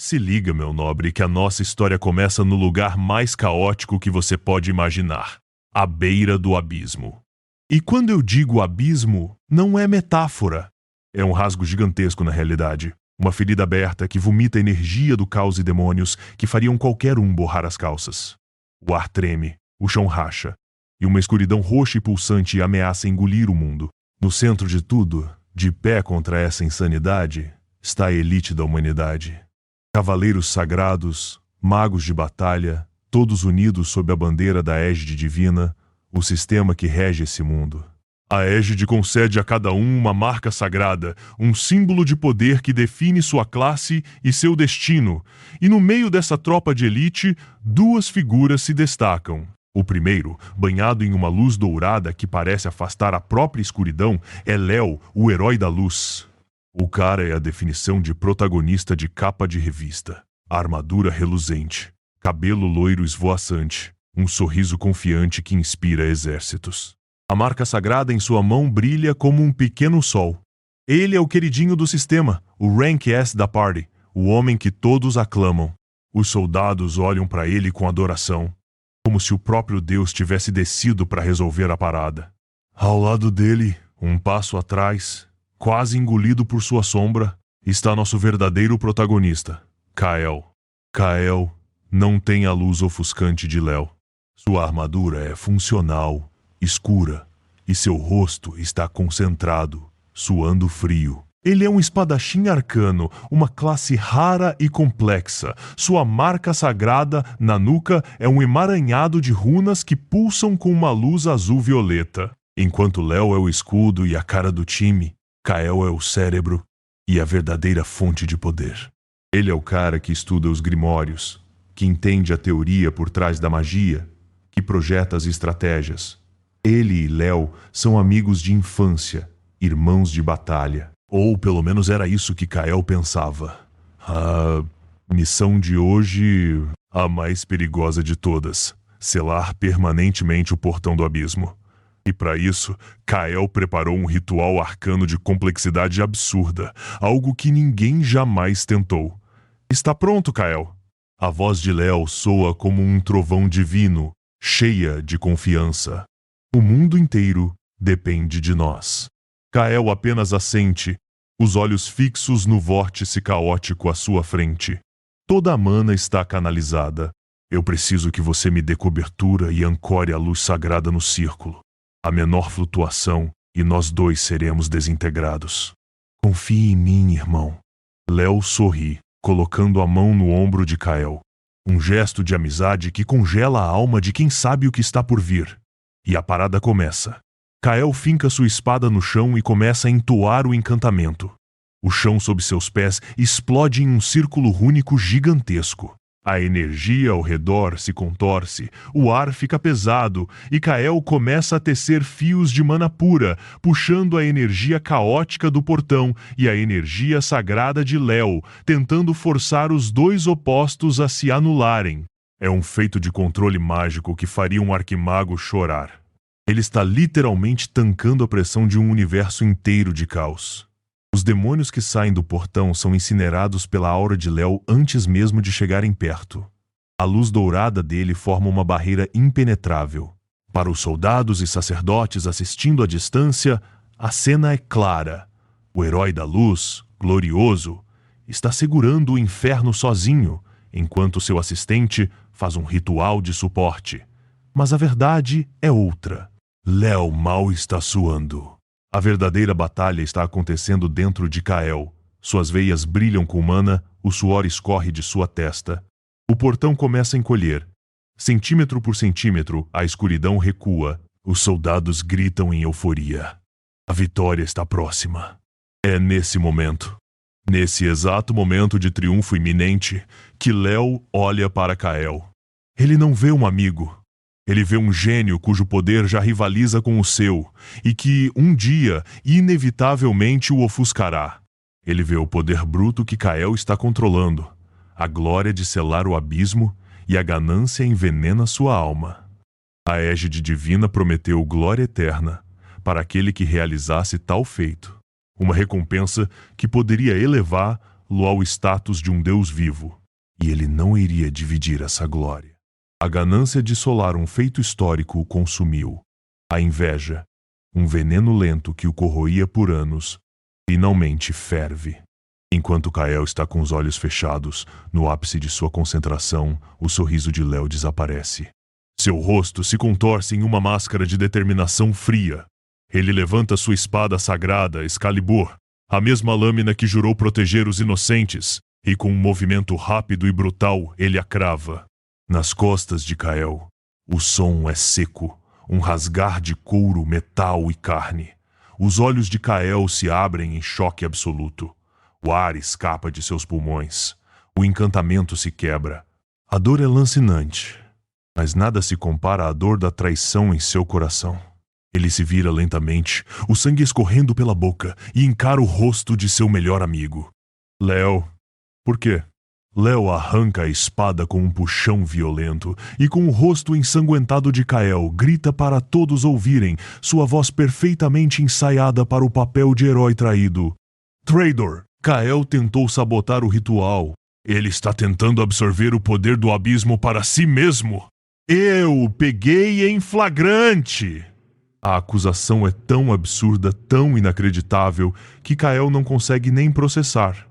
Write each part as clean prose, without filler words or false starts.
Se liga, meu nobre, que a nossa história começa no lugar mais caótico que você pode imaginar, à beira do abismo. E quando eu digo abismo, não é metáfora. É um rasgo gigantesco na realidade. Uma ferida aberta que vomita energia do caos e demônios que fariam qualquer um borrar as calças. O ar treme, o chão racha, e uma escuridão roxa e pulsante ameaça engolir o mundo. No centro de tudo, de pé contra essa insanidade, está a elite da humanidade. Cavaleiros sagrados, magos de batalha, todos unidos sob a bandeira da égide divina, o sistema que rege esse mundo. A égide concede a cada um uma marca sagrada, um símbolo de poder que define sua classe e seu destino, e no meio dessa tropa de elite, duas figuras se destacam. O primeiro, banhado em uma luz dourada que parece afastar a própria escuridão, é Léo, o herói da luz. O cara é a definição de protagonista de capa de revista. Armadura reluzente, cabelo loiro esvoaçante, um sorriso confiante que inspira exércitos. A marca sagrada em sua mão brilha como um pequeno sol. Ele é o queridinho do sistema, o Rank S da party, o homem que todos aclamam. Os soldados olham para ele com adoração, como se o próprio Deus tivesse descido para resolver a parada. Ao lado dele, um passo atrás, quase engolido por sua sombra, está nosso verdadeiro protagonista, Kael. Kael não tem a luz ofuscante de Léo. Sua armadura é funcional, escura, e seu rosto está concentrado, suando frio. Ele é um espadachim arcano, uma classe rara e complexa. Sua marca sagrada na nuca é um emaranhado de runas que pulsam com uma luz azul-violeta. Enquanto Léo é o escudo e a cara do time, Kael é o cérebro e a verdadeira fonte de poder. Ele é o cara que estuda os grimórios, que entende a teoria por trás da magia, que projeta as estratégias. Ele e Léo são amigos de infância, irmãos de batalha. Ou pelo menos era isso que Kael pensava. A missão de hoje, a mais perigosa de todas, selar permanentemente o portão do abismo. E para isso, Kael preparou um ritual arcano de complexidade absurda, algo que ninguém jamais tentou. Está pronto, Kael? A voz de Léo soa como um trovão divino, cheia de confiança. O mundo inteiro depende de nós. Kael apenas assente, os olhos fixos no vórtice caótico à sua frente. Toda a mana está canalizada. Eu preciso que você me dê cobertura e ancore a luz sagrada no círculo. A menor flutuação e nós dois seremos desintegrados. Confie em mim, irmão. Léo sorri, colocando a mão no ombro de Kael. Um gesto de amizade que congela a alma de quem sabe o que está por vir. E a parada começa. Kael finca sua espada no chão e começa a entoar o encantamento. O chão sob seus pés explode em um círculo rúnico gigantesco. A energia ao redor se contorce, o ar fica pesado e Kael começa a tecer fios de mana pura, puxando a energia caótica do portão e a energia sagrada de Léo, tentando forçar os dois opostos a se anularem. É um feito de controle mágico que faria um arquimago chorar. Ele está literalmente tancando a pressão de um universo inteiro de caos. Os demônios que saem do portão são incinerados pela aura de Léo antes mesmo de chegarem perto. A luz dourada dele forma uma barreira impenetrável. Para os soldados e sacerdotes assistindo à distância, a cena é clara. O herói da luz, glorioso, está segurando o inferno sozinho, enquanto seu assistente faz um ritual de suporte. Mas a verdade é outra. Léo mal está suando. A verdadeira batalha está acontecendo dentro de Kael. Suas veias brilham com mana, o suor escorre de sua testa. O portão começa a encolher. Centímetro por centímetro, a escuridão recua. Os soldados gritam em euforia. A vitória está próxima. É nesse momento, nesse exato momento de triunfo iminente, que Léo olha para Kael. Ele não vê um amigo. Ele vê um gênio cujo poder já rivaliza com o seu e que, um dia, inevitavelmente o ofuscará. Ele vê o poder bruto que Kael está controlando, a glória de selar o abismo e a ganância envenena sua alma. A égide divina prometeu glória eterna para aquele que realizasse tal feito, uma recompensa que poderia elevar elevá-lo ao status de um deus vivo, e ele não iria dividir essa glória. A ganância de solar um feito histórico o consumiu. A inveja, um veneno lento que o corroía por anos, finalmente ferve. Enquanto Kael está com os olhos fechados, no ápice de sua concentração, o sorriso de Léo desaparece. Seu rosto se contorce em uma máscara de determinação fria. Ele levanta sua espada sagrada, Excalibur, a mesma lâmina que jurou proteger os inocentes, e com um movimento rápido e brutal, ele a crava. Nas costas de Kael, o som é seco, um rasgar de couro, metal e carne. Os olhos de Kael se abrem em choque absoluto. O ar escapa de seus pulmões. O encantamento se quebra. A dor é lancinante, mas nada se compara à dor da traição em seu coração. Ele se vira lentamente, o sangue escorrendo pela boca, e encara o rosto de seu melhor amigo. Léo. Por quê? Léo arranca a espada com um puxão violento e com o rosto ensanguentado de Kael grita para todos ouvirem, sua voz perfeitamente ensaiada para o papel de herói traído. Traidor! Kael tentou sabotar o ritual. Ele está tentando absorver o poder do abismo para si mesmo. Eu o peguei em flagrante! A acusação é tão absurda, tão inacreditável, que Kael não consegue nem processar.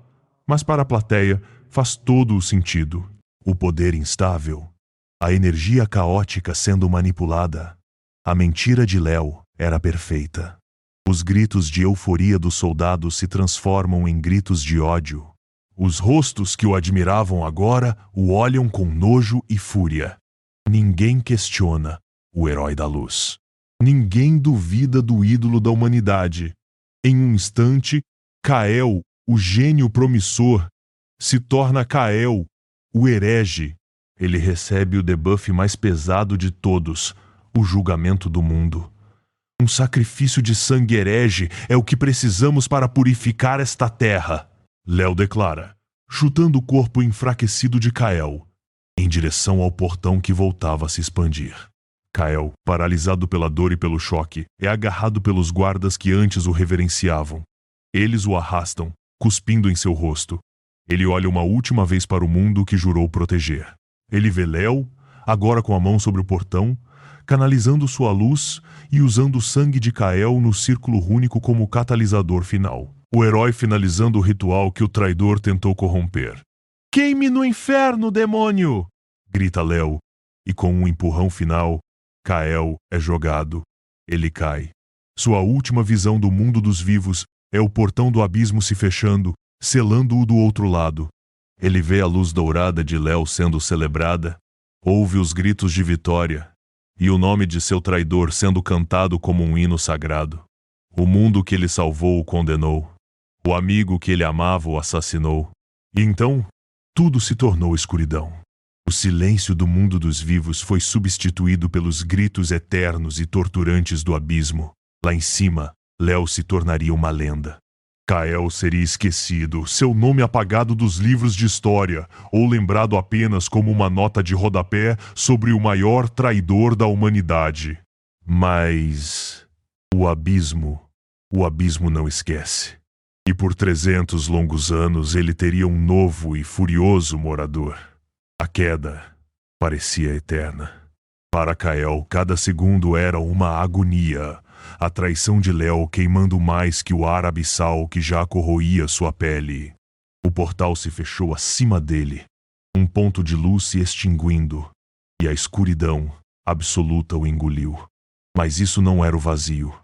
Mas para a plateia, faz todo o sentido. O poder instável, a energia caótica sendo manipulada. A mentira de Léo era perfeita. Os gritos de euforia dos soldados se transformam em gritos de ódio. Os rostos que o admiravam agora o olham com nojo e fúria. Ninguém questiona o herói da luz. Ninguém duvida do ídolo da humanidade. Em um instante, Kael, o gênio promissor, se torna Kael, o herege. Ele recebe o debuff mais pesado de todos, o julgamento do mundo. Um sacrifício de sangue herege é o que precisamos para purificar esta terra, Léo declara, chutando o corpo enfraquecido de Kael, em direção ao portão que voltava a se expandir. Kael, paralisado pela dor e pelo choque, é agarrado pelos guardas que antes o reverenciavam. Eles o arrastam, cuspindo em seu rosto. Ele olha uma última vez para o mundo que jurou proteger. Ele vê Léo, agora com a mão sobre o portão, canalizando sua luz e usando o sangue de Kael no círculo rúnico como catalisador final. O herói finalizando o ritual que o traidor tentou corromper. Queime no inferno, demônio! Grita Léo, e com um empurrão final, Kael é jogado. Ele cai. Sua última visão do mundo dos vivos é o portão do abismo se fechando, selando-o do outro lado. Ele vê a luz dourada de Léo sendo celebrada, ouve os gritos de vitória, e o nome de seu traidor sendo cantado como um hino sagrado. O mundo que ele salvou o condenou. O amigo que ele amava o assassinou. E então, tudo se tornou escuridão. O silêncio do mundo dos vivos foi substituído pelos gritos eternos e torturantes do abismo. Lá em cima, Léo se tornaria uma lenda. Kael seria esquecido, seu nome apagado dos livros de história, ou lembrado apenas como uma nota de rodapé sobre o maior traidor da humanidade. Mas o abismo não esquece. E por 300 longos anos ele teria um novo e furioso morador. A queda parecia eterna. Para Kael, cada segundo era uma agonia. A traição de Léo queimando mais que o ar abissal que já corroía sua pele. O portal se fechou acima dele, um ponto de luz se extinguindo, e a escuridão absoluta o engoliu. Mas isso não era o vazio,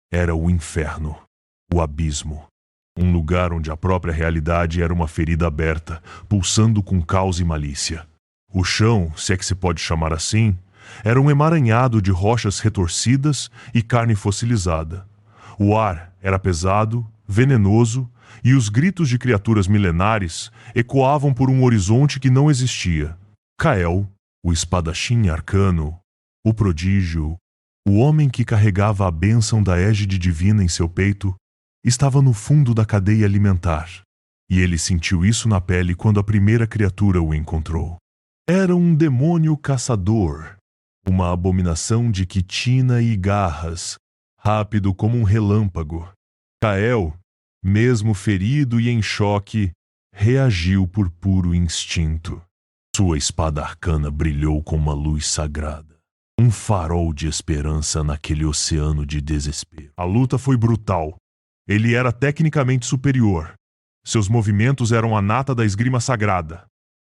era o inferno, o abismo. Um lugar onde a própria realidade era uma ferida aberta, pulsando com caos e malícia. O chão, se é que se pode chamar assim, era um emaranhado de rochas retorcidas e carne fossilizada. O ar era pesado, venenoso, e os gritos de criaturas milenares ecoavam por um horizonte que não existia. Kael, o espadachim arcano, o prodígio, o homem que carregava a bênção da égide divina em seu peito, estava no fundo da cadeia alimentar, e ele sentiu isso na pele quando a primeira criatura o encontrou. Era um demônio caçador, uma abominação de quitina e garras, rápido como um relâmpago. Kael, mesmo ferido e em choque, reagiu por puro instinto. Sua espada arcana brilhou com uma luz sagrada, um farol de esperança naquele oceano de desespero. A luta foi brutal. Ele era tecnicamente superior. Seus movimentos eram a nata da esgrima sagrada.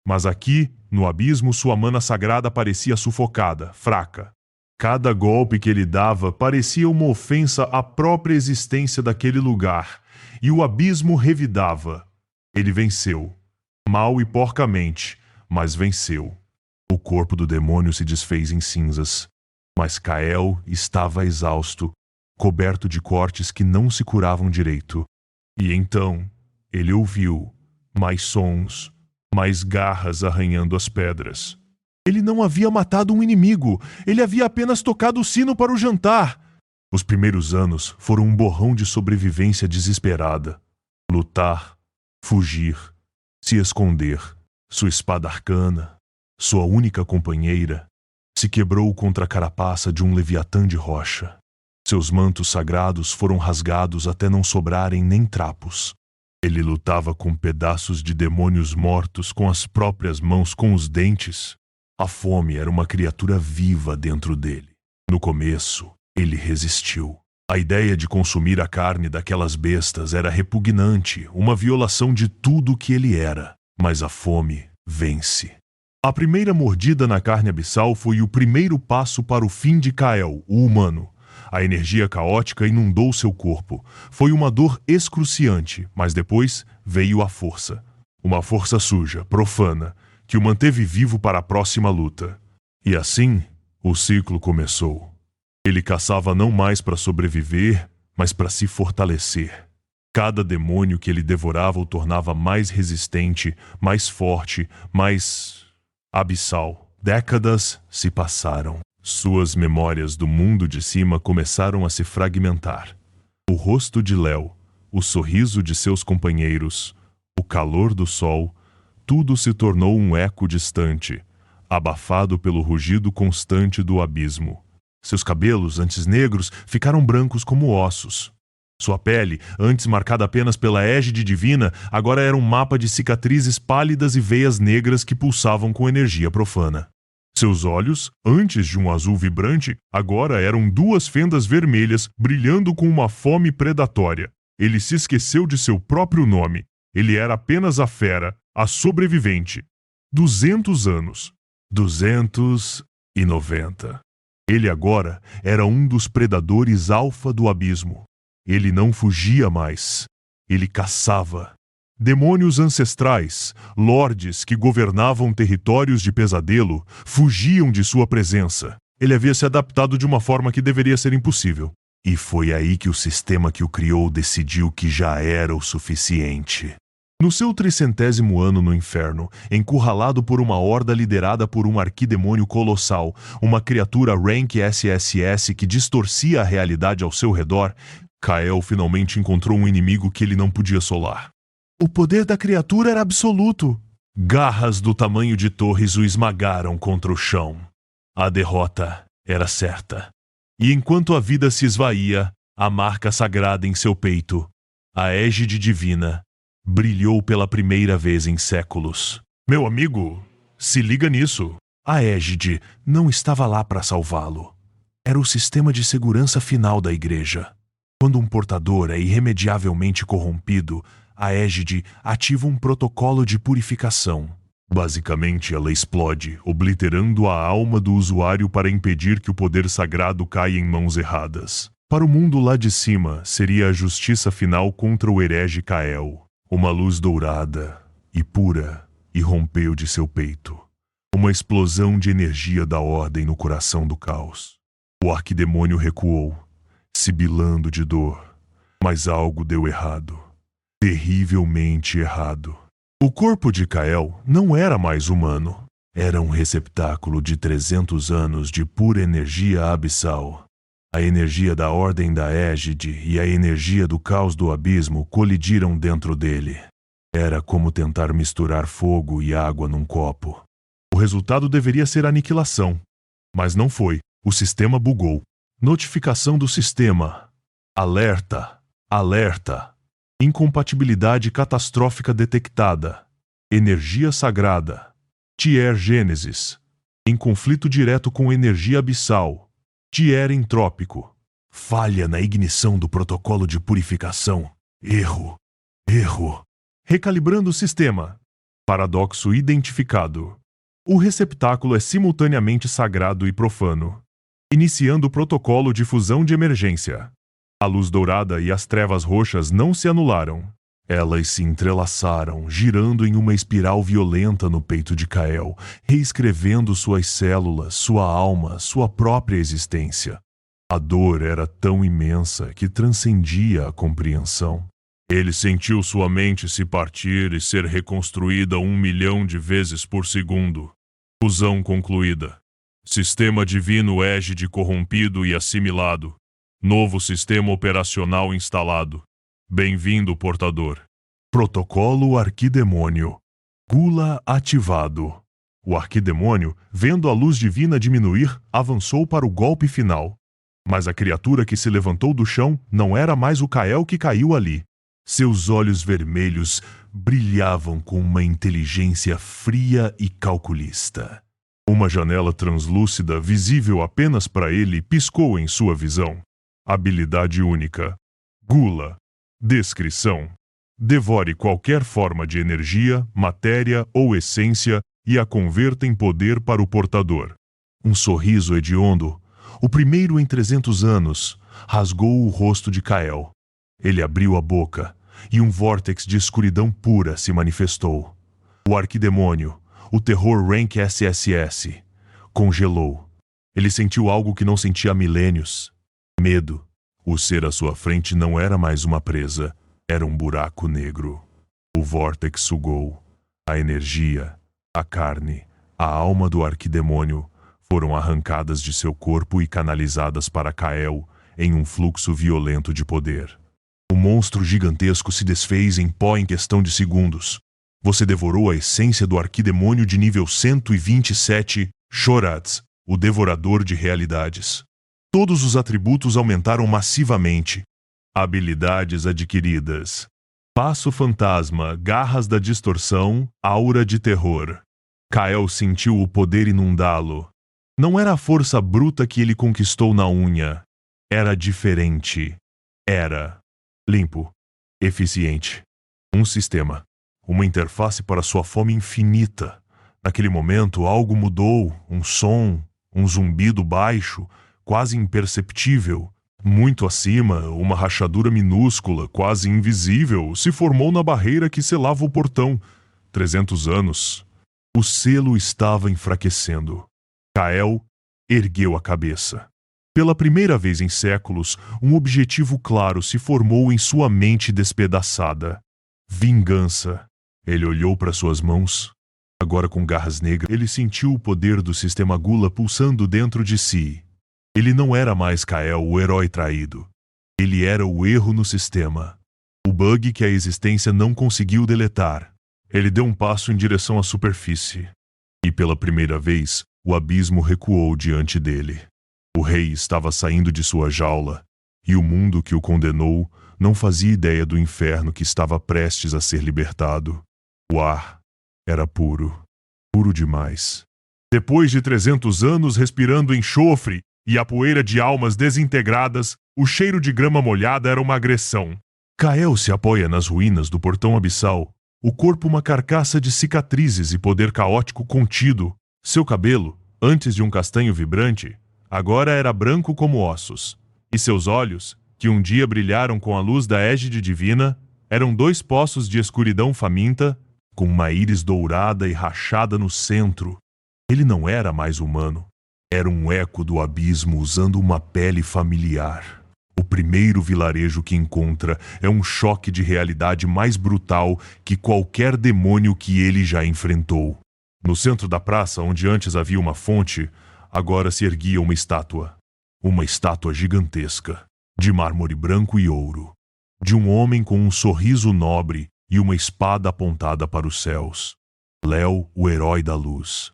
Mas aqui, no abismo, sua mana sagrada parecia sufocada, fraca. Cada golpe que ele dava parecia uma ofensa à própria existência daquele lugar, e o abismo revidava. Ele venceu. Mal e porcamente, mas venceu. O corpo do demônio se desfez em cinzas, mas Kael estava exausto, coberto de cortes que não se curavam direito. E então, ele ouviu mais sons, mais garras arranhando as pedras. Ele não havia matado um inimigo, ele havia apenas tocado o sino para o jantar. Os primeiros anos foram um borrão de sobrevivência desesperada. Lutar, fugir, se esconder. Sua espada arcana, sua única companheira, se quebrou contra a carapaça de um leviatã de rocha. Seus mantos sagrados foram rasgados até não sobrarem nem trapos. Ele lutava com pedaços de demônios mortos com as próprias mãos, com os dentes. A fome era uma criatura viva dentro dele. No começo, ele resistiu. A ideia de consumir a carne daquelas bestas era repugnante, uma violação de tudo o que ele era. Mas a fome vence. A primeira mordida na carne abissal foi o primeiro passo para o fim de Kael, o humano. A energia caótica inundou seu corpo. Foi uma dor excruciante, mas depois veio a força. Uma força suja, profana, que o manteve vivo para a próxima luta. E assim, o ciclo começou. Ele caçava não mais para sobreviver, mas para se fortalecer. Cada demônio que ele devorava o tornava mais resistente, mais forte, mais abissal. Décadas se passaram. Suas memórias do mundo de cima começaram a se fragmentar. O rosto de Léo, o sorriso de seus companheiros, o calor do sol, tudo se tornou um eco distante, abafado pelo rugido constante do abismo. Seus cabelos, antes negros, ficaram brancos como ossos. Sua pele, antes marcada apenas pela égide divina, agora era um mapa de cicatrizes pálidas e veias negras que pulsavam com energia profana. Seus olhos, antes de um azul vibrante, agora eram duas fendas vermelhas brilhando com uma fome predatória. Ele se esqueceu de seu próprio nome. Ele era apenas a fera, a sobrevivente. 200 anos. 290. Ele agora era um dos predadores alfa do abismo. Ele não fugia mais. Ele caçava. Demônios ancestrais, lordes que governavam territórios de pesadelo, fugiam de sua presença. Ele havia se adaptado de uma forma que deveria ser impossível. E foi aí que o sistema que o criou decidiu que já era o suficiente. No seu 300º ano no inferno, encurralado por uma horda liderada por um arquidemônio colossal, uma criatura rank SSS que distorcia a realidade ao seu redor, Kael finalmente encontrou um inimigo que ele não podia solar. O poder da criatura era absoluto. Garras do tamanho de torres o esmagaram contra o chão. A derrota era certa. E enquanto a vida se esvaía, a marca sagrada em seu peito, a égide divina, brilhou pela primeira vez em séculos. Meu amigo, se liga nisso. A égide não estava lá para salvá-lo. Era o sistema de segurança final da igreja. Quando um portador é irremediavelmente corrompido, a égide ativa um protocolo de purificação. Basicamente, ela explode, obliterando a alma do usuário para impedir que o poder sagrado caia em mãos erradas. Para o mundo lá de cima, seria a justiça final contra o herege Kael. Uma luz dourada e pura irrompeu de seu peito. Uma explosão de energia da ordem no coração do caos. O arquidemônio recuou, sibilando de dor, mas algo deu errado. Terrivelmente errado. O corpo de Kael não era mais humano. Era um receptáculo de 300 anos de pura energia abissal. A energia da ordem da égide e a energia do caos do abismo colidiram dentro dele. Era como tentar misturar fogo e água num copo. O resultado deveria ser aniquilação. Mas não foi. O sistema bugou. Notificação do sistema. Alerta! Alerta! Incompatibilidade catastrófica detectada. Energia sagrada. Tier Gênesis. Em conflito direto com energia abissal. Tier entrópico. Falha na ignição do protocolo de purificação. Erro. Recalibrando o sistema. Paradoxo identificado. O receptáculo é simultaneamente sagrado e profano. Iniciando o protocolo de fusão de emergência. A luz dourada e as trevas roxas não se anularam. Elas se entrelaçaram, girando em uma espiral violenta no peito de Kael, reescrevendo suas células, sua alma, sua própria existência. A dor era tão imensa que transcendia a compreensão. Ele sentiu sua mente se partir e ser reconstruída 1 milhão de vezes por segundo. Fusão concluída. Sistema divino égide corrompido e assimilado. Novo sistema operacional instalado. Bem-vindo, portador. Protocolo Arquidemônio. Gula ativado. O Arquidemônio, vendo a luz divina diminuir, avançou para o golpe final. Mas a criatura que se levantou do chão não era mais o Kael que caiu ali. Seus olhos vermelhos brilhavam com uma inteligência fria e calculista. Uma janela translúcida, visível apenas para ele, piscou em sua visão. Habilidade única. Gula. Descrição. Devore qualquer forma de energia, matéria ou essência e a converta em poder para o portador. Um sorriso hediondo, o primeiro em 300 anos, rasgou o rosto de Kael. Ele abriu a boca e um vórtex de escuridão pura se manifestou. O Arquidemônio, o terror Rank SSS, congelou. Ele sentiu algo que não sentia há milênios. Medo. O ser à sua frente não era mais uma presa, era um buraco negro. O vórtex sugou. A energia, a carne, a alma do Arquidemônio foram arrancadas de seu corpo e canalizadas para Kael em um fluxo violento de poder. O monstro gigantesco se desfez em pó em questão de segundos. Você devorou a essência do Arquidemônio de nível 127, Shoratz, o devorador de realidades. Todos os atributos aumentaram massivamente. Habilidades adquiridas. Passo fantasma, garras da distorção, aura de terror. Kael sentiu o poder inundá-lo. Não era a força bruta que ele conquistou na unha. Era diferente. Era limpo, eficiente. Um sistema. Uma interface para sua fome infinita. Naquele momento, algo mudou. Um som, um zumbido baixo, quase imperceptível. Muito acima, uma rachadura minúscula, quase invisível, se formou na barreira que selava o portão. 300 anos. O selo estava enfraquecendo. Kael ergueu a cabeça. Pela primeira vez em séculos, um objetivo claro se formou em sua mente despedaçada. Vingança. Ele olhou para suas mãos. Agora com garras negras, ele sentiu o poder do sistema Gula pulsando dentro de si. Ele não era mais Kael, o herói traído. Ele era o erro no sistema. O bug que a existência não conseguiu deletar. Ele deu um passo em direção à superfície. E pela primeira vez, o abismo recuou diante dele. O rei estava saindo de sua jaula, e o mundo que o condenou não fazia ideia do inferno que estava prestes a ser libertado. O ar era puro, puro demais. Depois de 300 anos respirando enxofre e a poeira de almas desintegradas, o cheiro de grama molhada era uma agressão. Kael se apoia nas ruínas do portão abissal, o corpo uma carcaça de cicatrizes e poder caótico contido. Seu cabelo, antes de um castanho vibrante, agora era branco como ossos, e seus olhos, que um dia brilharam com a luz da égide divina, eram 2 poços de escuridão faminta, com uma íris dourada e rachada no centro. Ele não era mais humano. Era um eco do abismo usando uma pele familiar. O primeiro vilarejo que encontra é um choque de realidade mais brutal que qualquer demônio que ele já enfrentou. No centro da praça, onde antes havia uma fonte, agora se erguia uma estátua. Uma estátua gigantesca, de mármore branco e ouro, de um homem com um sorriso nobre e uma espada apontada para os céus. Léo, o herói da luz.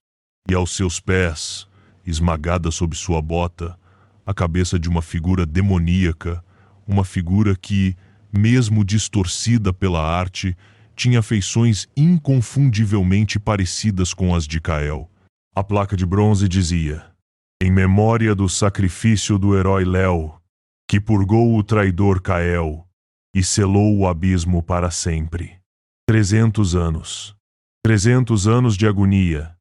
E aos seus pés, esmagada sob sua bota, a cabeça de uma figura demoníaca, uma figura que, mesmo distorcida pela arte, tinha feições inconfundivelmente parecidas com as de Kael. A placa de bronze dizia: em memória do sacrifício do herói Léo, que purgou o traidor Kael e selou o abismo para sempre. 300 anos. 300 anos de agonia.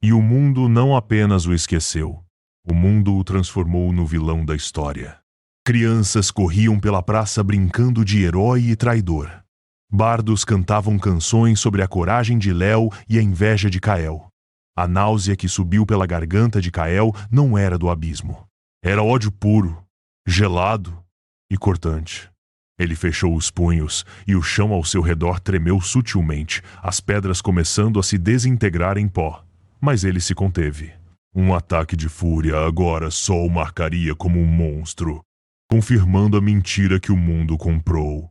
E o mundo não apenas o esqueceu. O mundo o transformou no vilão da história. Crianças corriam pela praça brincando de herói e traidor. Bardos cantavam canções sobre a coragem de Léo e a inveja de Kael. A náusea que subiu pela garganta de Kael não era do abismo. Era ódio puro, gelado e cortante. Ele fechou os punhos e o chão ao seu redor tremeu sutilmente, as pedras começando a se desintegrar em pó. Mas ele se conteve. Um ataque de fúria agora só o marcaria como um monstro, confirmando a mentira que o mundo comprou.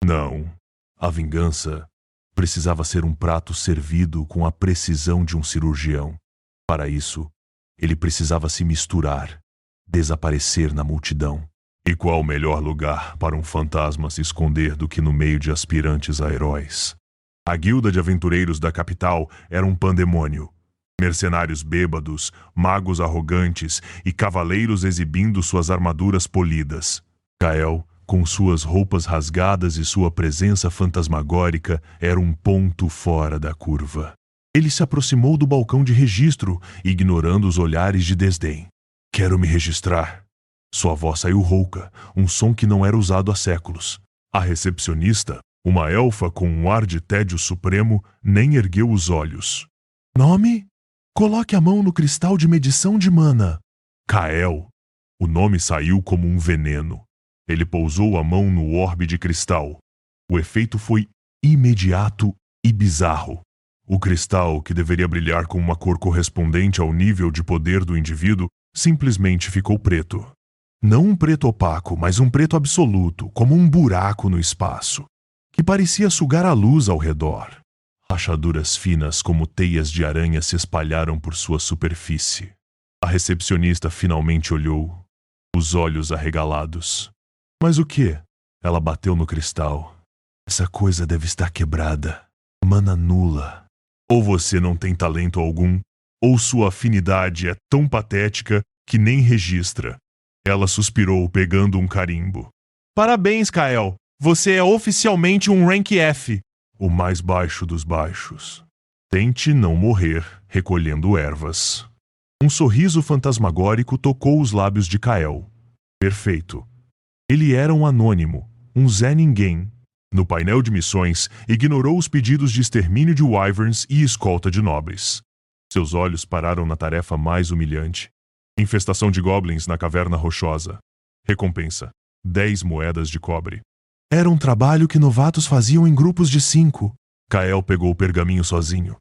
Não, a vingança precisava ser um prato servido com a precisão de um cirurgião. Para isso, ele precisava se misturar, desaparecer na multidão. E qual melhor lugar para um fantasma se esconder do que no meio de aspirantes a heróis? A guilda de aventureiros da capital era um pandemônio. Mercenários bêbados, magos arrogantes e cavaleiros exibindo suas armaduras polidas. Kael, com suas roupas rasgadas e sua presença fantasmagórica, era um ponto fora da curva. Ele se aproximou do balcão de registro, ignorando os olhares de desdém. Quero me registrar. Sua voz saiu rouca, um som que não era usado há séculos. A recepcionista, uma elfa com um ar de tédio supremo, nem ergueu os olhos. Nome? Coloque a mão no cristal de medição de mana. Kael. O nome saiu como um veneno. Ele pousou a mão no orbe de cristal. O efeito foi imediato e bizarro. O cristal, que deveria brilhar com uma cor correspondente ao nível de poder do indivíduo, simplesmente ficou preto. Não um preto opaco, mas um preto absoluto, como um buraco no espaço, que parecia sugar a luz ao redor. Rachaduras finas como teias de aranha se espalharam por sua superfície. A recepcionista finalmente olhou, os olhos arregalados. Mas o quê? Ela bateu no cristal. Essa coisa deve estar quebrada. Mana nula. Ou você não tem talento algum, ou sua afinidade é tão patética que nem registra. Ela suspirou, pegando um carimbo. Parabéns, Kael. Você é oficialmente um Rank F. O mais baixo dos baixos. Tente não morrer recolhendo ervas. Um sorriso fantasmagórico tocou os lábios de Kael. Perfeito. Ele era um anônimo, um Zé Ninguém. No painel de missões, ignorou os pedidos de extermínio de wyverns e escolta de nobres. Seus olhos pararam na tarefa mais humilhante. Infestação de goblins na caverna rochosa. Recompensa: 10 moedas de cobre. Era um trabalho que novatos faziam em grupos de 5. Kael pegou o pergaminho sozinho.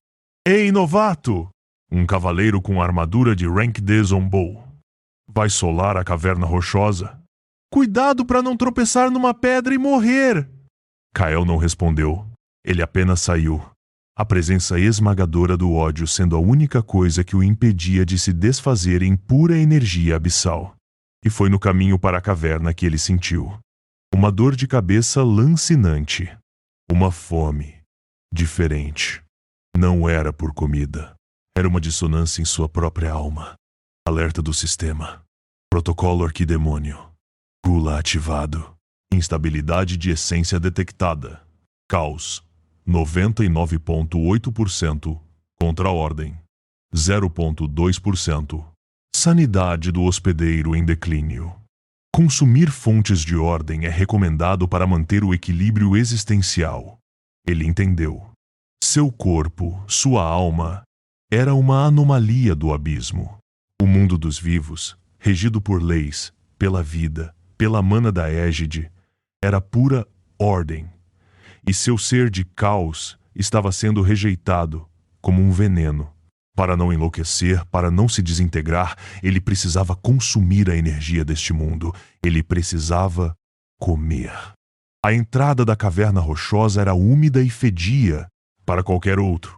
Ei, novato! Um cavaleiro com armadura de Rank D zombou. Vai solar a caverna rochosa? Cuidado para não tropeçar numa pedra e morrer! Kael não respondeu. Ele apenas saiu. A presença esmagadora do ódio sendo a única coisa que o impedia de se desfazer em pura energia abissal. E foi no caminho para a caverna que ele sentiu uma dor de cabeça lancinante. Uma fome. Diferente. Não era por comida. Era uma dissonância em sua própria alma. Alerta do sistema. Protocolo arquidemônio. Gula ativado. Instabilidade de essência detectada. Caos. 99,8% contra a ordem. 0,2%. Sanidade do hospedeiro em declínio. Consumir fontes de ordem é recomendado para manter o equilíbrio existencial. Ele entendeu. Seu corpo, sua alma, era uma anomalia do abismo. O mundo dos vivos, regido por leis, pela vida, pela mana da égide, era pura ordem. E seu ser de caos estava sendo rejeitado como um veneno. Para não enlouquecer, para não se desintegrar, ele precisava consumir a energia deste mundo. Ele precisava comer. A entrada da caverna rochosa era úmida e fedia. Para qualquer outro,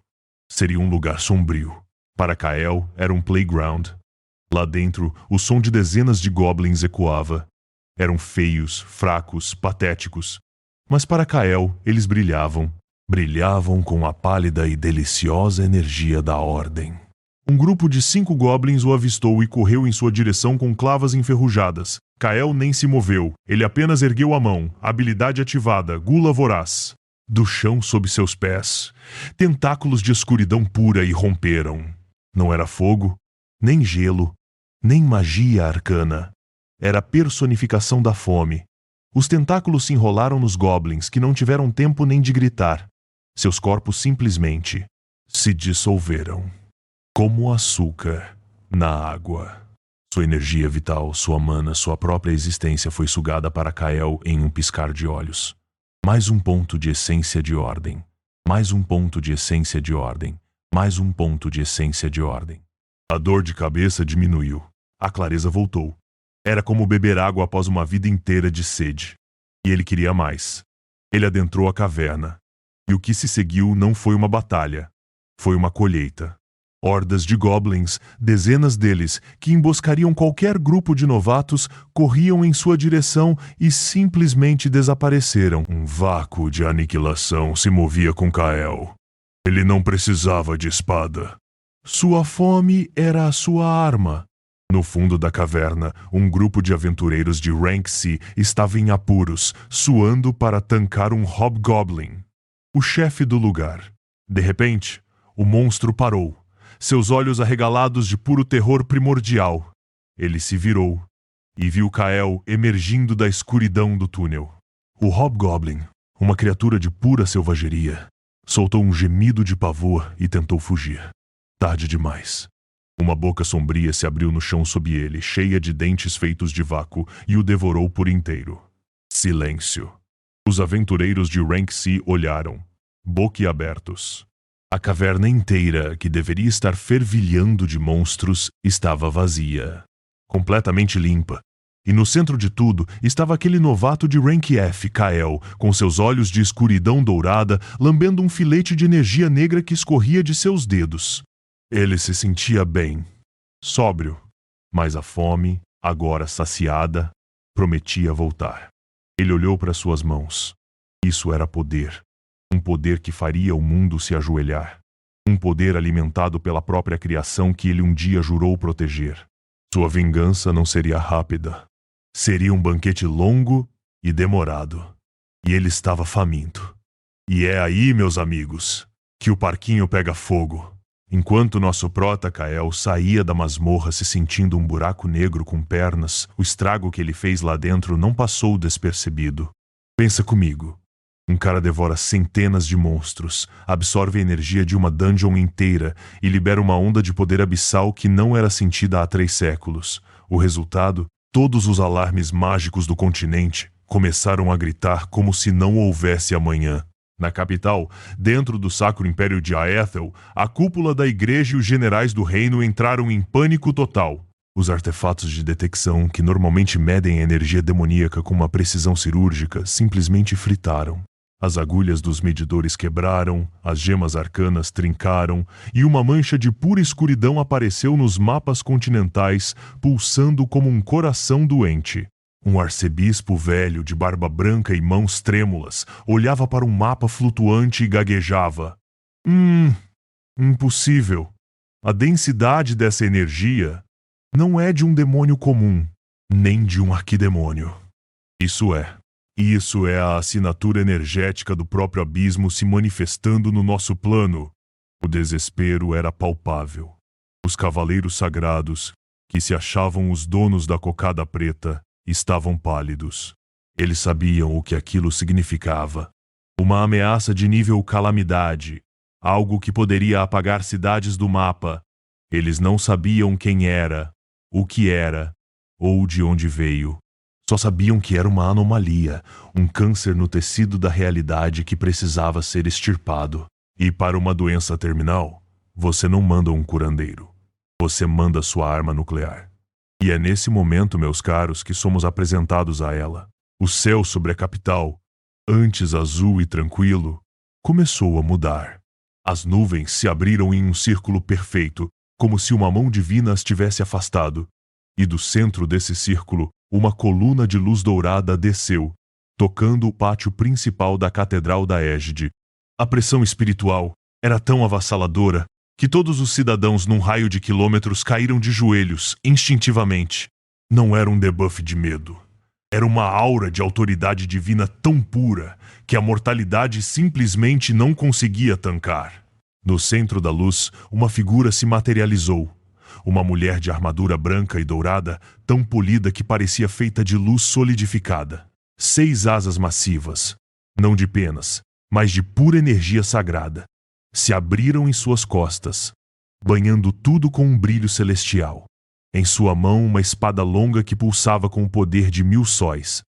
seria um lugar sombrio. Para Kael, era um playground. Lá dentro, o som de dezenas de goblins ecoava. Eram feios, fracos, patéticos. Mas para Kael, eles brilhavam. Brilhavam com a pálida e deliciosa energia da Ordem. Um grupo de 5 goblins o avistou e correu em sua direção com clavas enferrujadas. Kael nem se moveu. Ele apenas ergueu a mão, habilidade ativada, gula voraz. Do chão sob seus pés, tentáculos de escuridão pura irromperam. Não era fogo, nem gelo, nem magia arcana. Era a personificação da fome. Os tentáculos se enrolaram nos goblins, que não tiveram tempo nem de gritar. Seus corpos simplesmente se dissolveram, como açúcar na água. Sua energia vital, sua mana, sua própria existência foi sugada para Kael em um piscar de olhos. Mais um ponto de essência de ordem. Mais um ponto de essência de ordem. Mais um ponto de essência de ordem. A dor de cabeça diminuiu. A clareza voltou. Era como beber água após uma vida inteira de sede. E ele queria mais. Ele adentrou a caverna. E o que se seguiu não foi uma batalha. Foi uma colheita. Hordas de goblins, dezenas deles, que emboscariam qualquer grupo de novatos, corriam em sua direção e simplesmente desapareceram. Um vácuo de aniquilação se movia com Kael. Ele não precisava de espada. Sua fome era a sua arma. No fundo da caverna, um grupo de aventureiros de Rank C estava em apuros, suando para tancar um hobgoblin, o chefe do lugar. De repente, o monstro parou, seus olhos arregalados de puro terror primordial. Ele se virou e viu Kael emergindo da escuridão do túnel. O hobgoblin, uma criatura de pura selvageria, soltou um gemido de pavor e tentou fugir. Tarde demais. Uma boca sombria se abriu no chão sob ele, cheia de dentes feitos de vácuo, e o devorou por inteiro. Silêncio. Os aventureiros de Rank C olharam, boquiabertos. A caverna inteira, que deveria estar fervilhando de monstros, estava vazia. Completamente limpa. E no centro de tudo estava aquele novato de Rank F, Kael, com seus olhos de escuridão dourada, lambendo um filete de energia negra que escorria de seus dedos. Ele se sentia bem, sóbrio, mas a fome, agora saciada, prometia voltar. Ele olhou para suas mãos. Isso era poder. Um poder que faria o mundo se ajoelhar. Um poder alimentado pela própria criação que ele um dia jurou proteger. Sua vingança não seria rápida. Seria um banquete longo e demorado. E ele estava faminto. E é aí, meus amigos, que o parquinho pega fogo. Enquanto nosso prota Kael saía da masmorra se sentindo um buraco negro com pernas, o estrago que ele fez lá dentro não passou despercebido. Pensa comigo. Um cara devora centenas de monstros, absorve a energia de uma dungeon inteira e libera uma onda de poder abissal que não era sentida há 3 séculos. O resultado? Todos os alarmes mágicos do continente começaram a gritar como se não houvesse amanhã. Na capital, dentro do Sacro Império de Aethel, a cúpula da igreja e os generais do reino entraram em pânico total. Os artefatos de detecção, que normalmente medem a energia demoníaca com uma precisão cirúrgica, simplesmente fritaram. As agulhas dos medidores quebraram, as gemas arcanas trincaram, e uma mancha de pura escuridão apareceu nos mapas continentais, pulsando como um coração doente. Um arcebispo velho, de barba branca e mãos trêmulas, olhava para um mapa flutuante e gaguejava. Impossível. A densidade dessa energia não é de um demônio comum, nem de um arquidemônio. Isso é a assinatura energética do próprio abismo se manifestando no nosso plano. O desespero era palpável. Os cavaleiros sagrados, que se achavam os donos da cocada preta, estavam pálidos. Eles sabiam o que aquilo significava. Uma ameaça de nível calamidade, algo que poderia apagar cidades do mapa. Eles não sabiam quem era, o que era, ou de onde veio. Só sabiam que era uma anomalia, um câncer no tecido da realidade que precisava ser extirpado. E para uma doença terminal, você não manda um curandeiro. Você manda sua arma nuclear. E é nesse momento, meus caros, que somos apresentados a ela. O céu sobre a capital, antes azul e tranquilo, começou a mudar. As nuvens se abriram em um círculo perfeito, como se uma mão divina as tivesse afastado. E do centro desse círculo, uma coluna de luz dourada desceu, tocando o pátio principal da Catedral da Égide. A pressão espiritual era tão avassaladora que todos os cidadãos num raio de quilômetros caíram de joelhos, instintivamente. Não era um debuff de medo. Era uma aura de autoridade divina tão pura que a mortalidade simplesmente não conseguia tancar. No centro da luz, uma figura se materializou. Uma mulher de armadura branca e dourada, tão polida que parecia feita de luz solidificada. 6 asas massivas, não de penas, mas de pura energia sagrada, se abriram em suas costas, banhando tudo com um brilho celestial. Em sua mão, uma espada longa que pulsava com o poder de 1000 sóis.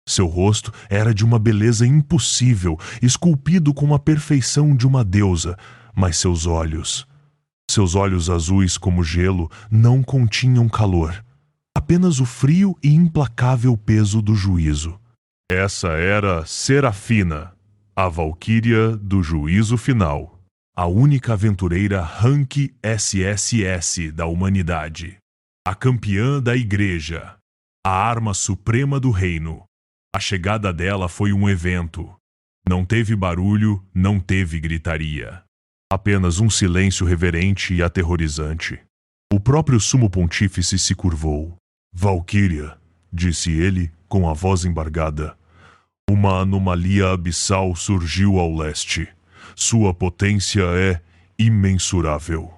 Seu rosto era de uma beleza impossível, esculpido com a perfeição de uma deusa, mas seus olhos azuis como gelo, não continham calor, apenas o frio e implacável peso do juízo. Essa era Serafina, a valquíria do juízo final, a única aventureira rank SSS da humanidade, a campeã da igreja, a arma suprema do reino. A chegada dela foi um evento. Não teve barulho, não teve gritaria. Apenas um silêncio reverente e aterrorizante. O próprio sumo pontífice se curvou. Valquíria, disse ele com a voz embargada. Uma anomalia abissal surgiu ao leste. Sua potência é imensurável.